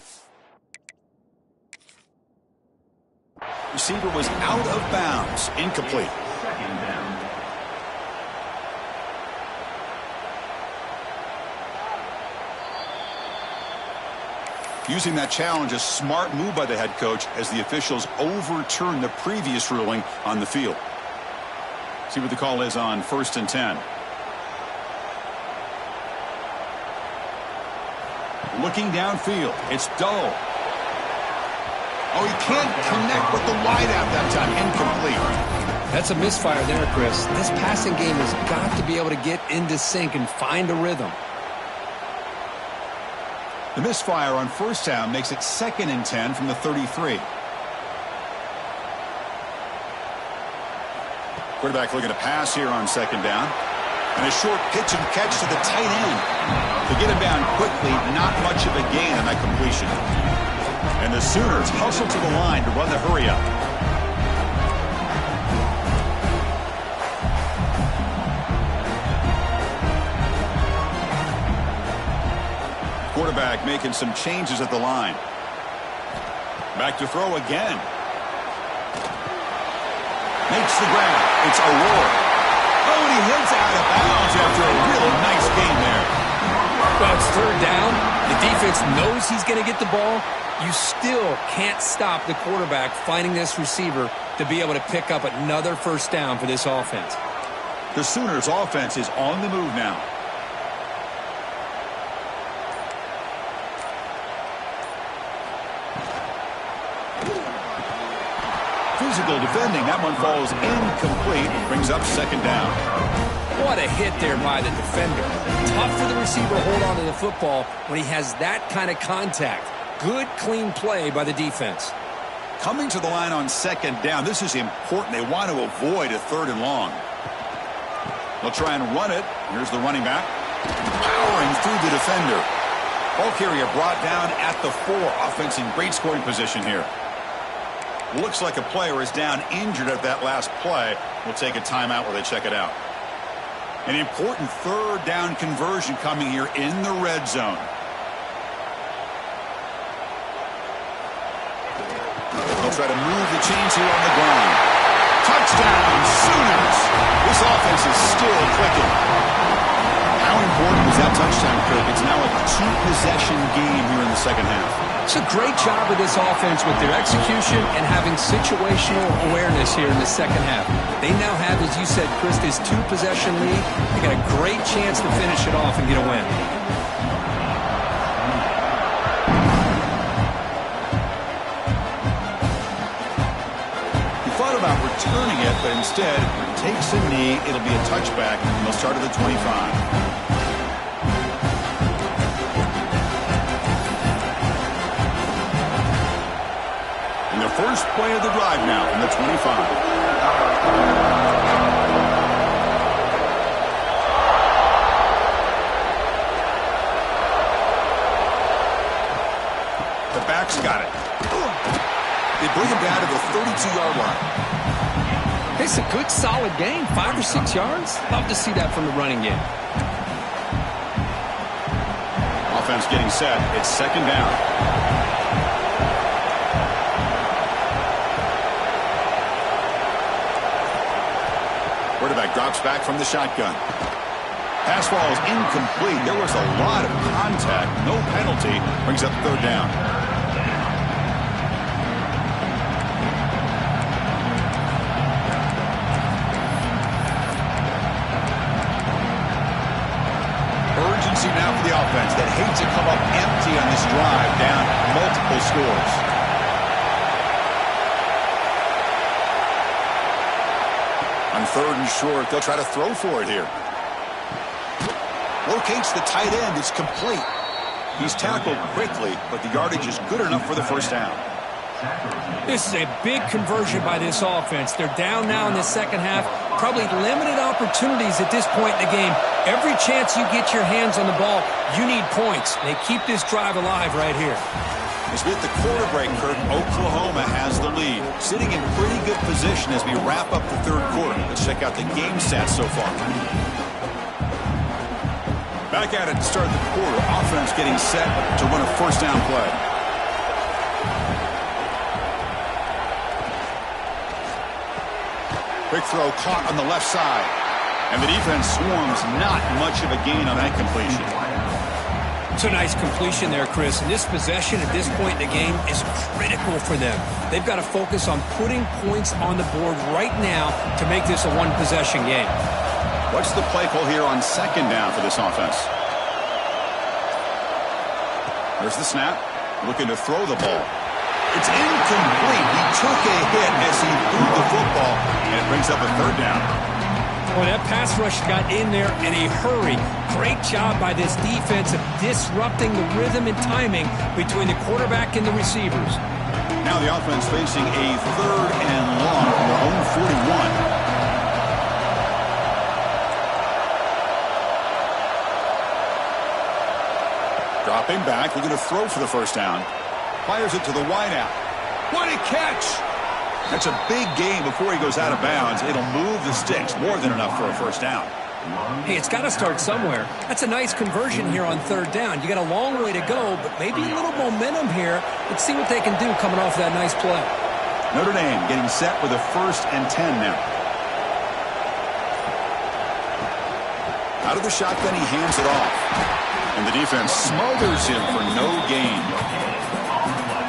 Receiver was out of bounds. Incomplete. Using that challenge, a smart move by the head coach as the officials overturn the previous ruling on the field. See what the call is on 1st and 10. Looking downfield. It's dull. Oh, he can't connect with the wideout that time. Incomplete. That's a misfire there, Chris. This passing game has got to be able to get into sync and find a rhythm. The misfire on first down makes it 2nd and 10 from the 33. Quarterback looking to pass here on 2nd down. And a short pitch and catch to the tight end. To get him down quickly, not much of a gain on that completion. And the Sooners hustle to the line to run the hurry-up. Quarterback making some changes at the line. Back to throw again. Makes the grab. It's a roar. Oh, and he heads out of bounds after a really nice game there. Well, it's 3rd down. The defense knows he's going to get the ball. You still can't stop the quarterback finding this receiver to be able to pick up another 1st down for this offense. The Sooners offense is on the move now. Physical defending. That one falls incomplete. Brings up 2nd down. What a hit there by the defender. Tough for the receiver to hold on to the football when he has that kind of contact. Good, clean play by the defense. Coming to the line on 2nd down. This is important. They want to avoid a 3rd and long. They'll try and run it. Here's the running back. Powering through the defender. Ball carrier brought down at the 4. Offense in great scoring position here. Looks like a player is down injured at that last play. We'll take a timeout while they check it out. An important 3rd down conversion coming here in the red zone. They'll try to move the chains here on the ground. Touchdown, Sooners! This offense is still clicking. How important was that touchdown, Kirk? It's now a 2-possession game here in the 2nd half. It's a great job of this offense with their execution and having situational awareness here in the 2nd half. They now have, as you said, Chris, this 2-possession lead. They got a great chance to finish it off and get a win. He thought about returning it, but instead takes a knee. It'll be a touchback, and they'll start at the 25. First play of the drive now from the 25. The back's got it. They bring him down to the 32-yard line. It's a good, solid game. 5 or 6 yards. Love to see that from the running game. Offense getting set. It's 2nd down. Quarterback drops back from the shotgun. Pass ball is incomplete. There was a lot of contact. No penalty. Brings up 3rd down. Urgency now for the offense that hates to come up empty on this drive, down multiple scores. On 3rd and short, they'll try to throw for it here. Locates the tight end. It's complete. He's tackled quickly, but the yardage is good enough for the 1st down. This is a big conversion by this offense. They're down now in the 2nd half. Probably limited opportunities at this point in the game. Every chance you get your hands on the ball, you need points. They keep this drive alive right here. As we hit the quarter break, Kirk, Oklahoma has the lead. Sitting in pretty good position as we wrap up the 3rd quarter. Let's check out the game stats so far. Back at it to start the quarter. Offense getting set to win a 1st down play. Quick throw caught on the left side. And the defense swarms. Not much of a gain on that completion. It's a nice completion there, Chris. And this possession at this point in the game is critical for them. They've got to focus on putting points on the board right now to make this a 1-possession game. What's the play call here on 2nd down for this offense? There's the snap. Looking to throw the ball. It's incomplete. He took a hit as he threw the football, and it brings up a 3rd down. Well, that pass rush got in there in a hurry. Great job by this defense of disrupting the rhythm and timing between the quarterback and the receivers. Now the offense facing a 3rd and long from their own 41. Dropping back, looking to throw for the first down. Fires it to the wideout. What a catch! That's a big gain before he goes out of bounds. It'll move the sticks, more than enough for a first down. Hey, it's got to start somewhere. That's a nice conversion here on 3rd down. You got a long way to go, but maybe a little momentum here. Let's see what they can do coming off that nice play. Notre Dame getting set with a 1st and 10 now. Out of the shotgun, he hands it off. And the defense smothers him for no gain.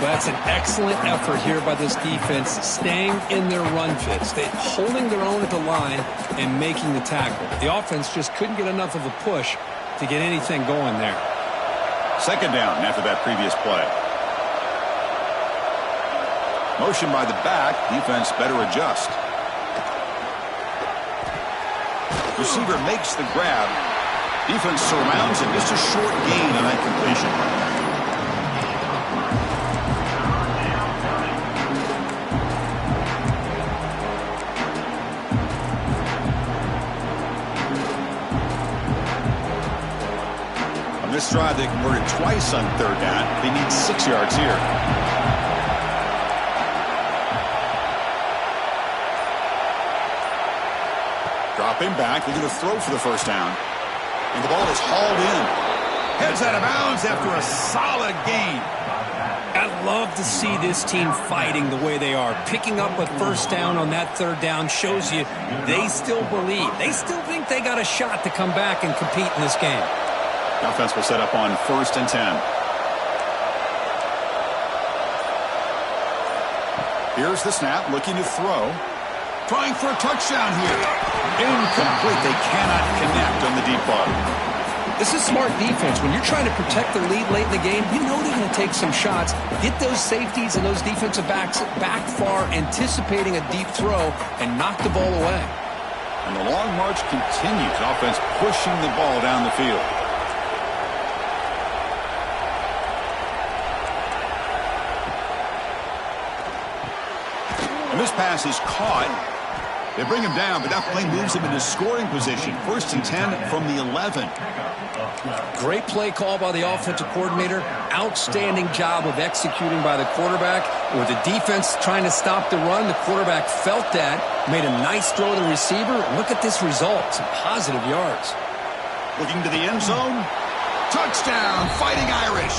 That's an excellent effort here by this defense, staying in their run fits. They're holding their own at the line and making the tackle. The offense just couldn't get enough of a push to get anything going there. 2nd down after that previous play. Motion by the back. Defense better adjust. Receiver makes the grab. Defense surrounds him. Just a short gain on that completion. On this drive, they converted twice on 3rd down. They need 6 yards here. Dropping back, looking to throw for the first down. And the ball is hauled in. Heads out of bounds after a solid gain. I love to see this team fighting the way they are. Picking up a first down on that 3rd down shows you they still believe. They still think they got a shot to come back and compete in this game. The offense will set up on 1st and 10. Here's the snap, looking to throw. Trying for a touchdown here. Incomplete. They cannot connect on the deep ball. This is smart defense. When you're trying to protect the lead late in the game, you know they're going to take some shots. Get those safeties and those defensive backs back far, anticipating a deep throw, and knock the ball away. And the long march continues. Offense pushing the ball down the field. And this pass is caught. They bring him down, but that play moves him into scoring position. 1st and 10 from the 11. Great play call by the offensive coordinator. Outstanding job of executing by the quarterback. With the defense trying to stop the run, the quarterback felt that, made a nice throw to the receiver. Look at this result. Some positive yards. Looking to the end zone. Touchdown, Fighting Irish.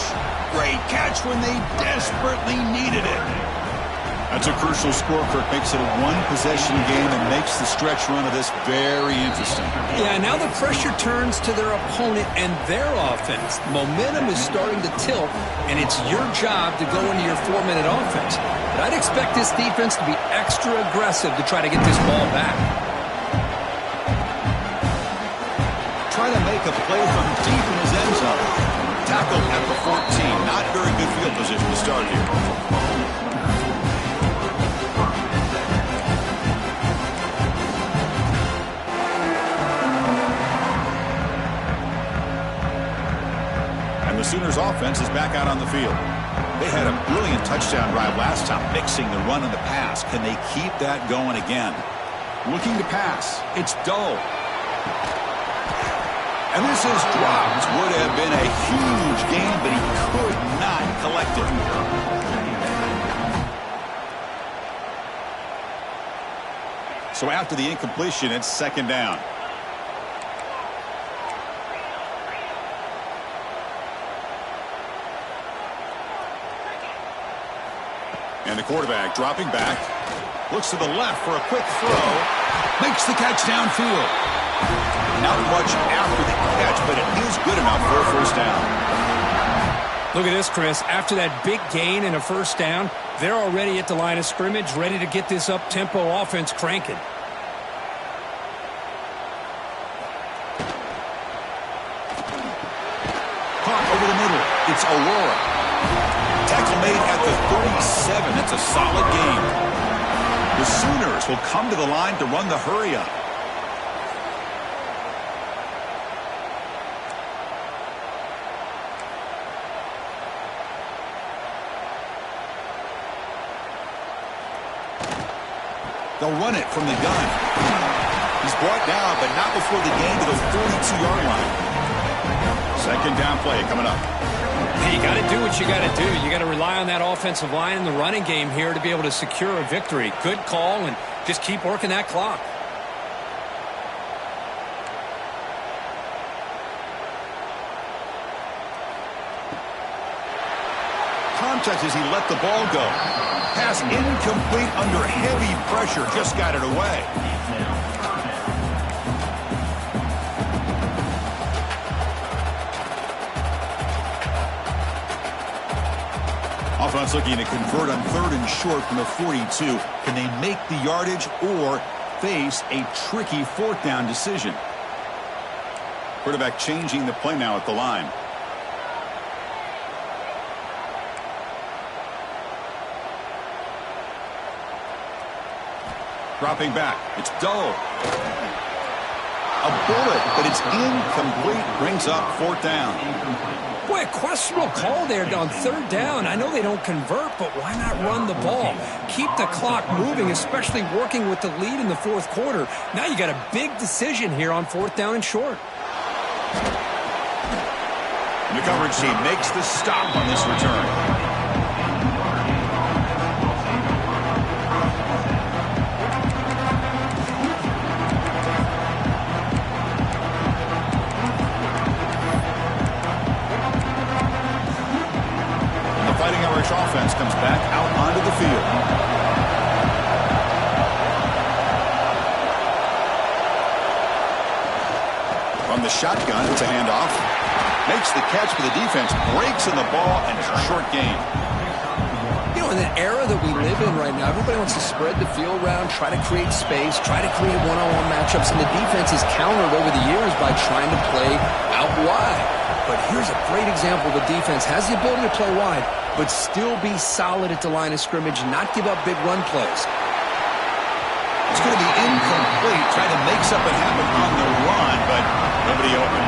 Great catch when they desperately needed it. That's a crucial score. Kirk makes it a one-possession game and makes the stretch run of this very interesting. Yeah, now the pressure turns to their opponent and their offense. Momentum is starting to tilt, and it's your job to go into your 4-minute offense. But I'd expect this defense to be extra aggressive to try to get this ball back. Try to make a play from deep in his end zone. Tackled at the 14. Not very good field position to start here. The Sooners offense is back out on the field. They had a brilliant touchdown drive last time, mixing the run and the pass. Can they keep that going again? Looking to pass. It's dull. And this is dropped. Would have been a huge gain, but he could not collect it. So after the incompletion, it's 2nd down. And the quarterback dropping back. Looks to the left for a quick throw. Makes the catch downfield. Not much after the catch, but it is good enough for a first down. Look at this, Chris. After that big gain and a first down, they're already at the line of scrimmage, ready to get this up-tempo offense cranking. Caught over the middle. It's Aurora. Tackle made at the 37. That's a solid game. The Sooners will come to the line to run the hurry up. They'll run it from the gun. He's brought down, but not before the gain to the 42-yard line. Second down play coming up. You got to do what you got to do. You got to rely on that offensive line in the running game here to be able to secure a victory. Good call, and just keep working that clock. Contact as he let the ball go. Pass incomplete under heavy pressure. Just got it away. Offense looking to convert on 3rd and short from the 42. Can they make the yardage or face a tricky 4th down decision? Quarterback changing the play now at the line. Dropping back. It's Dole. A bullet, but it's incomplete. Brings up 4th down. Boy, a questionable call there on 3rd down. I know they don't convert, but why not run the ball? Keep the clock moving, especially working with the lead in the 4th quarter. Now you got a big decision here on 4th down and short. And the coverage team makes the stop on this return. Offense comes back out onto the field. From the shotgun, it's a handoff. Makes the catch for the defense. Breaks in the ball, and it's a short gain. You know, in the era that we live in right now, everybody wants to spread the field around, try to create space, try to create one-on-one matchups, and the defense is countered over the years by trying to play out wide. But here's a great example. The defense has the ability to play wide, but still be solid at the line of scrimmage and not give up big run plays. It's going to be incomplete, trying to make something happen on the run, but nobody open.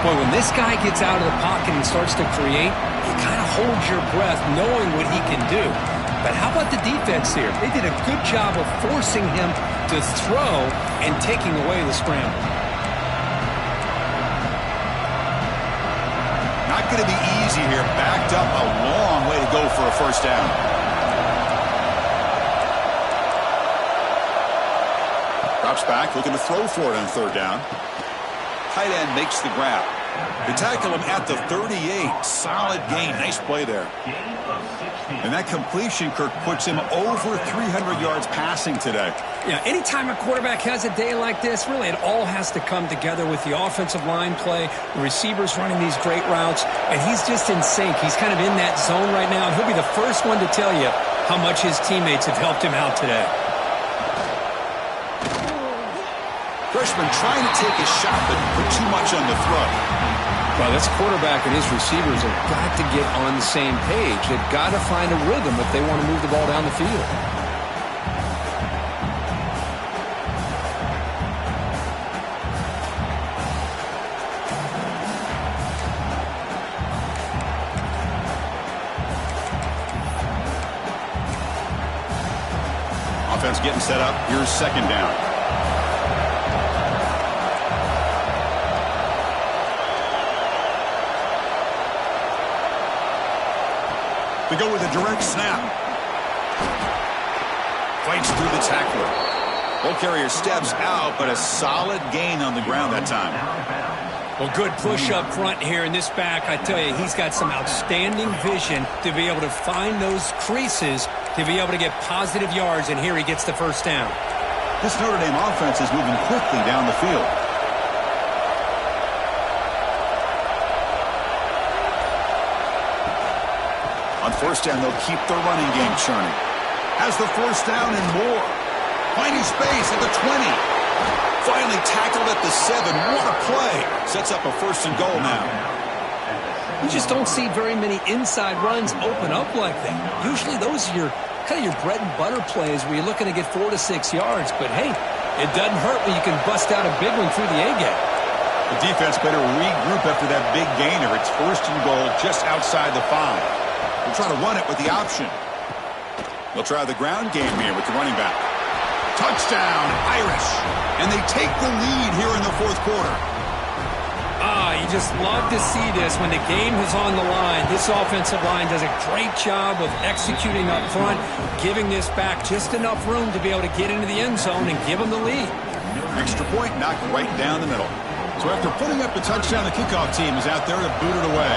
Boy, when this guy gets out of the pocket and starts to create, you kind of hold your breath knowing what he can do. But how about the defense here? They did a good job of forcing him to throw and taking away the scramble. Not going to be easy here. Backed up a long way to go for a 1st down. Drops back, looking to throw for it on 3rd down. Tight end makes the grab. They tackle him at the 38. Solid gain. Nice play there. And that completion, Kirk, puts him over 300 yards passing today. Yeah, anytime a quarterback has a day like this, really it all has to come together with the offensive line play, the receivers running these great routes, and he's just in sync. He's kind of in that zone right now, and he'll be the first one to tell you how much his teammates have helped him out today. Freshman trying to take a shot, but put too much on the throw. Well, this quarterback and his receivers have got to get on the same page. They've got to find a rhythm if they want to move the ball down the field. Offense getting set up. Here's 2nd down. They go with a direct snap. Fights through the tackler. Ball carrier steps out, but a solid gain on the ground that time. Well, good push up front here in this back. I tell you, he's got some outstanding vision to be able to find those creases, to be able to get positive yards, and here he gets the 1st down. This Notre Dame offense is moving quickly down the field. On 1st down, they'll keep their running game churning. Has the 1st down and more. Finding space at the 20. Finally tackled at the 7. What a play. Sets up a 1st and goal now. You just don't see very many inside runs open up like that. Usually those are your kind of your bread and butter plays where you're looking to get 4 to 6 yards. But, hey, it doesn't hurt when you can bust out a big one through the A-gap. The defense better regroup after that big gainer. It's 1st and goal just outside the 5. They'll try to run it with the option. They'll try the ground game here with the running back. Touchdown, Irish. And they take the lead here in the fourth quarter. You just love to see this when the game is on the line. This offensive line does a great job of executing up front, giving this back just enough room to be able to get into the end zone and give them the lead. Extra point knocked right down the middle. So after putting up the touchdown, the kickoff team is out there to boot it away.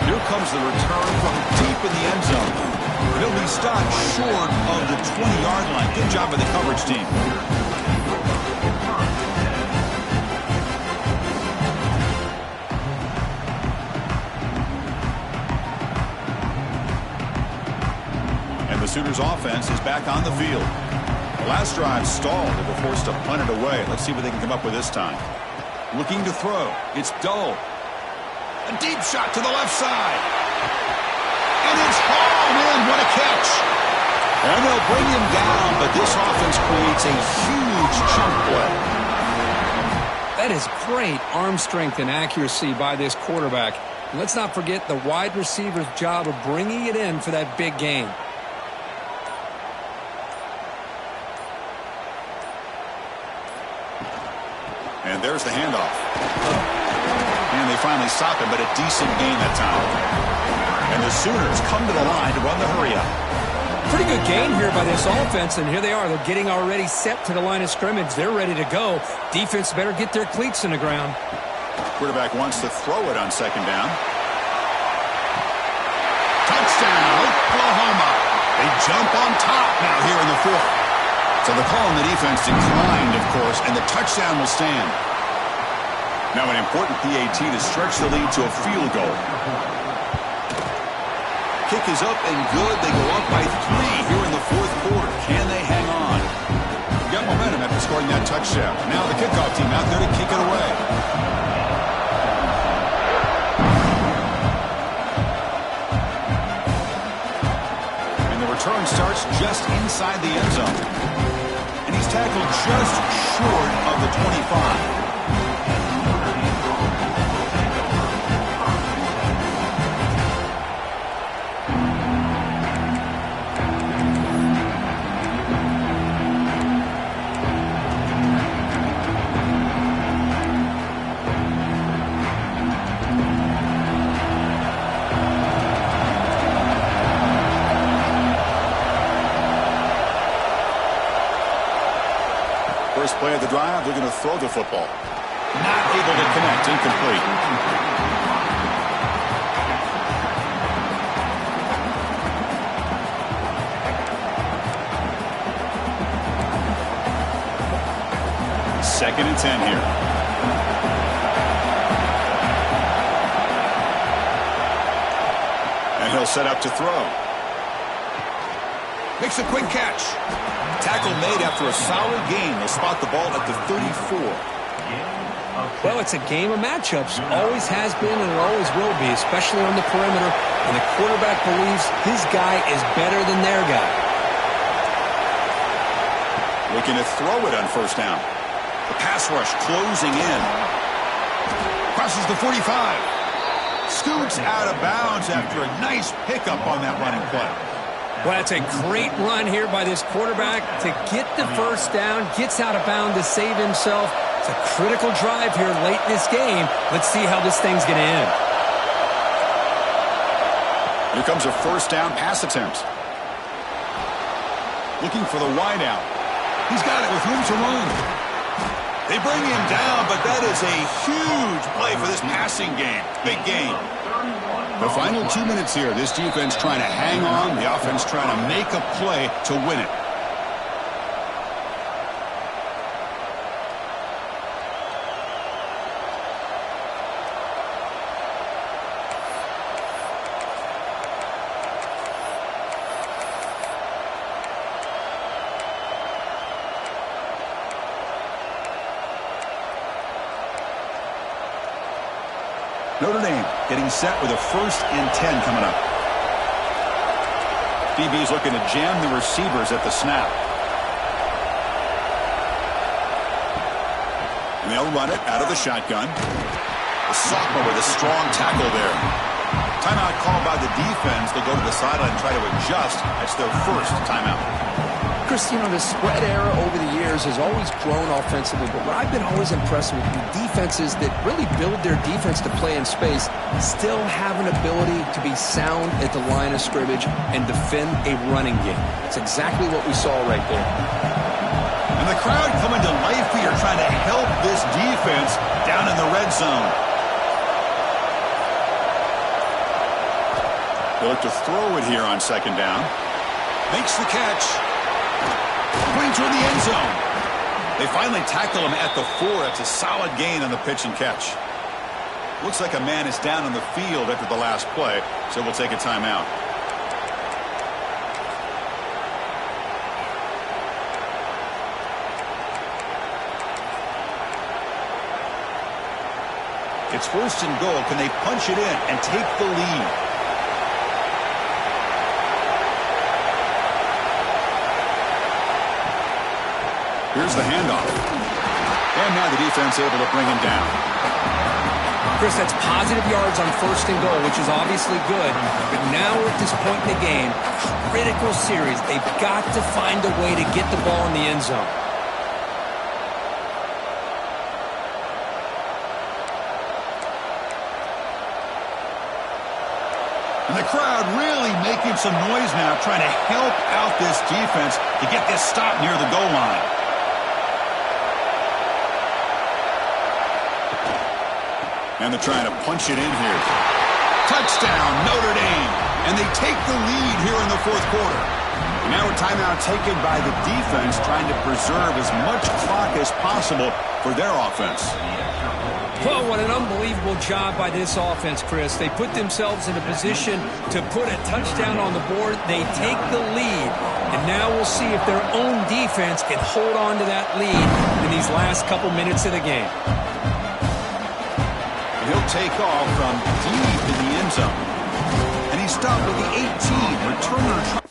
Here comes the return from deep in the end zone. He'll be stopped short of the 20-yard line. Good job by the coverage team. And the Sooners offense is back on the field. The last drive stalled. They were forced to punt it away. Let's see what they can come up with this time. Looking to throw. It's Dull. A deep shot to the left side. And it's hauled in. What a catch. And they'll bring him down, but this offense creates a huge chunk play. That is great arm strength and accuracy by this quarterback. And let's not forget the wide receiver's job of bringing it in for that big game. And there's the handoff. And they finally stop him, but a decent gain that time. And the Sooners come to the line to run the hurry-up. Pretty good game here by this offense, and here they are. They're getting already set to the line of scrimmage. They're ready to go. Defense better get their cleats in the ground. Quarterback wants to throw it on second down. Touchdown, Oklahoma. They jump on top now here in the fourth. So the call on the defense declined, of course, and the touchdown will stand. Now an important PAT to stretch the lead to a field goal. Kick is up and good. They go up by 3 here in the fourth quarter. Can they hang on? Got momentum after scoring that touchdown. Now the kickoff team out there to kick it away. And the return starts just inside the end zone. And he's tackled just short of the 25. First play of the drive, they're going to throw the football. Not able to connect, incomplete. Second and 10 here. And he'll set up to throw. Makes a quick catch. Tackle made after a solid gain. They'll spot the ball at the 34. Well, it's a game of matchups. Always has been and it always will be, especially on the perimeter. And the quarterback believes his guy is better than their guy. Looking to throw it on first down. The pass rush closing in. Crosses the 45. Scoots out of bounds after a nice pickup on that running play. Well, it's a great run here by this quarterback to get the first down, gets out of bounds to save himself. It's a critical drive here late in this game. Let's see how this thing's going to end. Here comes a first down pass attempt. Looking for the wide out. He's got it with room to run. They bring him down, but that is a huge play for this passing game. Big game. The final 2 minutes here. This defense trying to hang on. The offense trying to make a play to win it. Notre Dame getting set with a 1st and 10 coming up. DB's looking to jam the receivers at the snap. And they'll run it out of the shotgun. The sophomore with a strong tackle there. Timeout called by the defense. They'll go to the sideline and try to adjust. That's their first timeout. Chris, you know, the spread era over the years has always grown offensively, but what I've been always impressed with defenses that really build their defense to play in space still have an ability to be sound at the line of scrimmage and defend a running game. It's exactly what we saw right there. And the crowd coming to life here, trying to help this defense down in the red zone. They look to throw it here on second down. Makes the catch. Going toward the end zone. They finally tackle him at the 4. It's a solid gain on the pitch and catch. Looks like a man is down on the field after the last play, so we'll take a timeout. It's first and goal. Can they punch it in and take the lead? Here's the handoff. And now the defense able to bring him down. Chris, that's positive yards on first and goal, which is obviously good. But now we're at this point in the game, critical series. They've got to find a way to get the ball in the end zone. And the crowd really making some noise now, trying to help out this defense to get this stop near the goal line. And they're trying to punch it in here. Touchdown, Notre Dame. And they take the lead here in the fourth quarter. And now a timeout taken by the defense, trying to preserve as much clock as possible for their offense. Well, what an unbelievable job by this offense, Chris. They put themselves in a position to put a touchdown on the board. They take the lead. And now we'll see if their own defense can hold on to that lead in these last couple minutes of the game. He'll take off from deep in the end zone. And he's stopped with the 18. Returner.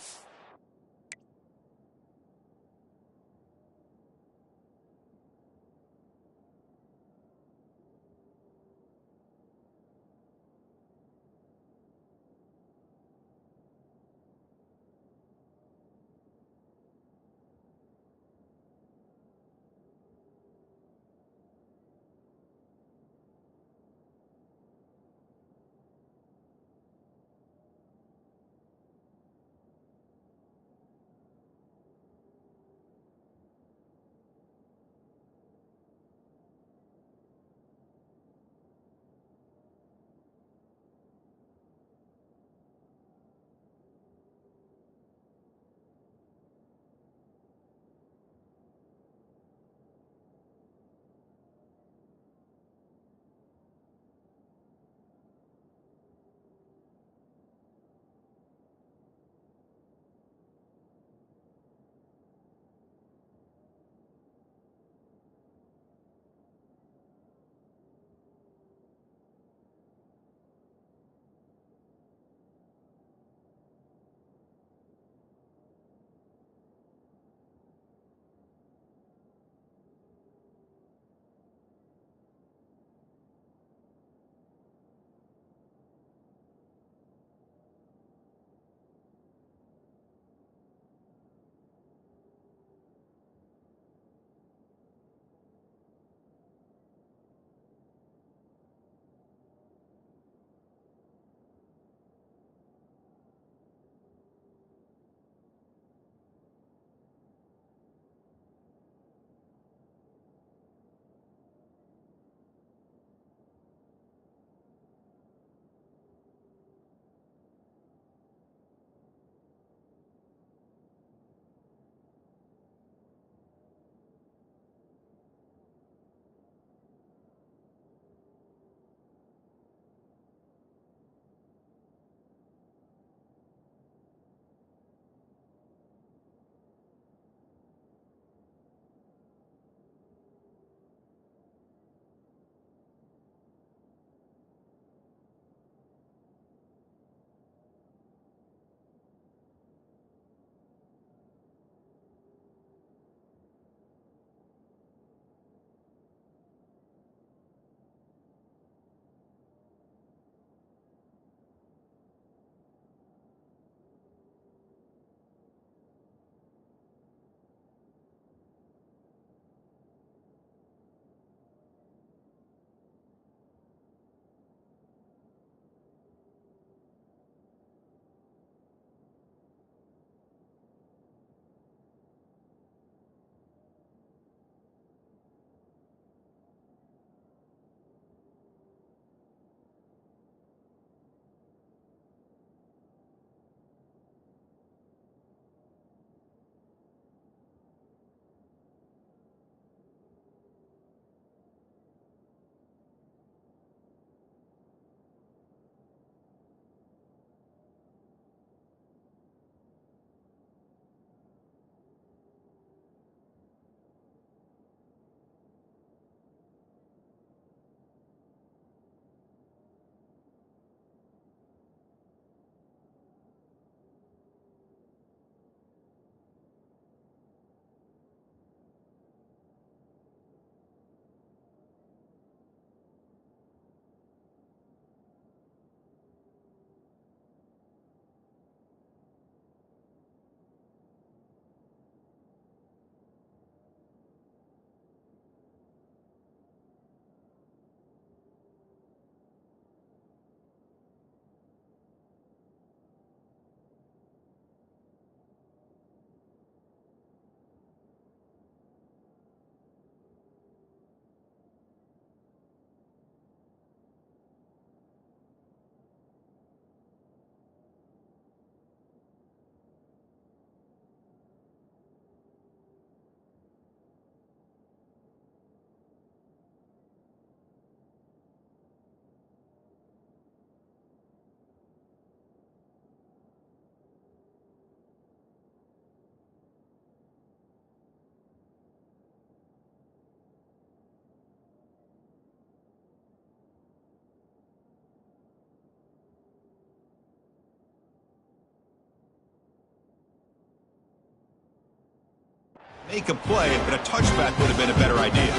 Make a play, but a touchback would have been a better idea.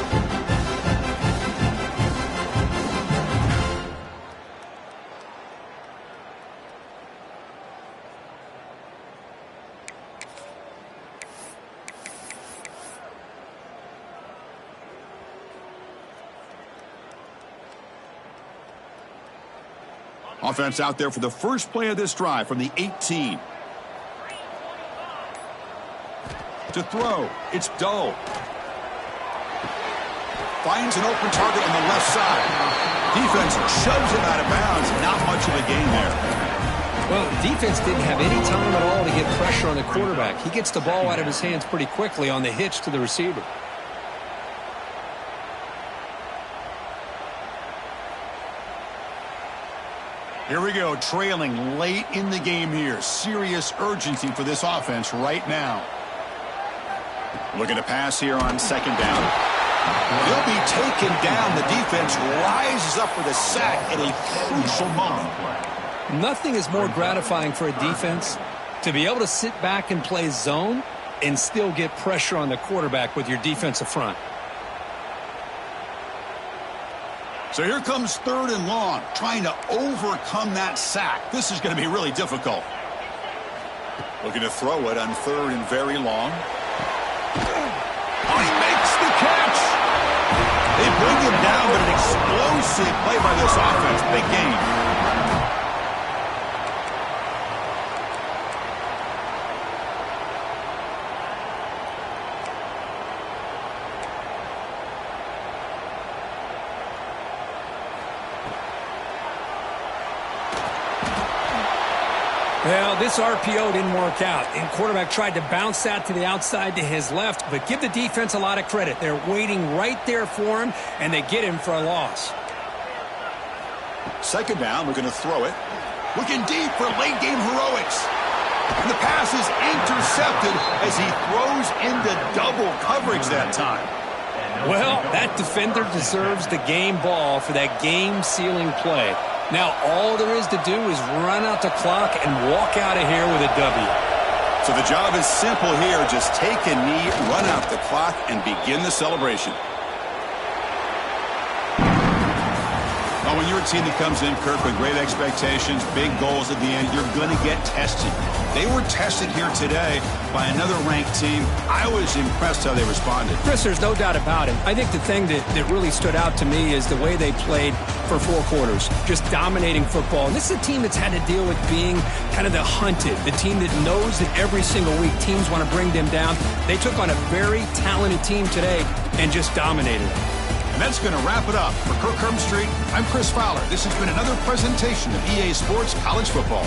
Offense out there for the first play of this drive from the 18. To throw, it's Doe. Finds an open target on the left side. Defense shoves him out of bounds. Not much of a gain there. Well, defense didn't have any time at all to get pressure on the quarterback. He gets the ball out of his hands pretty quickly on the hitch to the receiver. Here we go, trailing late in the game here. Serious urgency for this offense right now. Looking to pass here on second down. He'll be taken down. The defense rises up with a sack at a crucial moment. Nothing is more gratifying for a defense to be able to sit back and play zone and still get pressure on the quarterback with your defensive front. So here comes third and long, trying to overcome that sack. This is going to be really difficult. Looking to throw it on third and very long. Oh, he makes the catch. They bring him down, but an explosive play by this offense. Big game. Well, this RPO didn't work out, and quarterback tried to bounce that to the outside to his left, but give the defense a lot of credit. They're waiting right there for him, and they get him for a loss. Second down, we're going to throw it. Looking deep for late-game heroics. And the pass is intercepted as he throws into double coverage that time. Well, that defender deserves the game ball for that game-sealing play. Now, all there is to do is run out the clock and walk out of here with a W. So the job is simple here. Just take a knee, run out the clock, and begin the celebration. Well, when you're a team that comes in, Kirk, with great expectations, big goals at the end, you're going to get tested. They were tested here today by another ranked team. I was impressed how they responded. Chris, there's no doubt about it. I think the thing that really stood out to me is the way they played for 4 quarters, just dominating football. And this is a team that's had to deal with being kind of the hunted, the team that knows that every single week teams want to bring them down. They took on a very talented team today and just dominated. And that's going to wrap it up. For Kirk Street, I'm Chris Fowler. This has been another presentation of EA Sports College Football.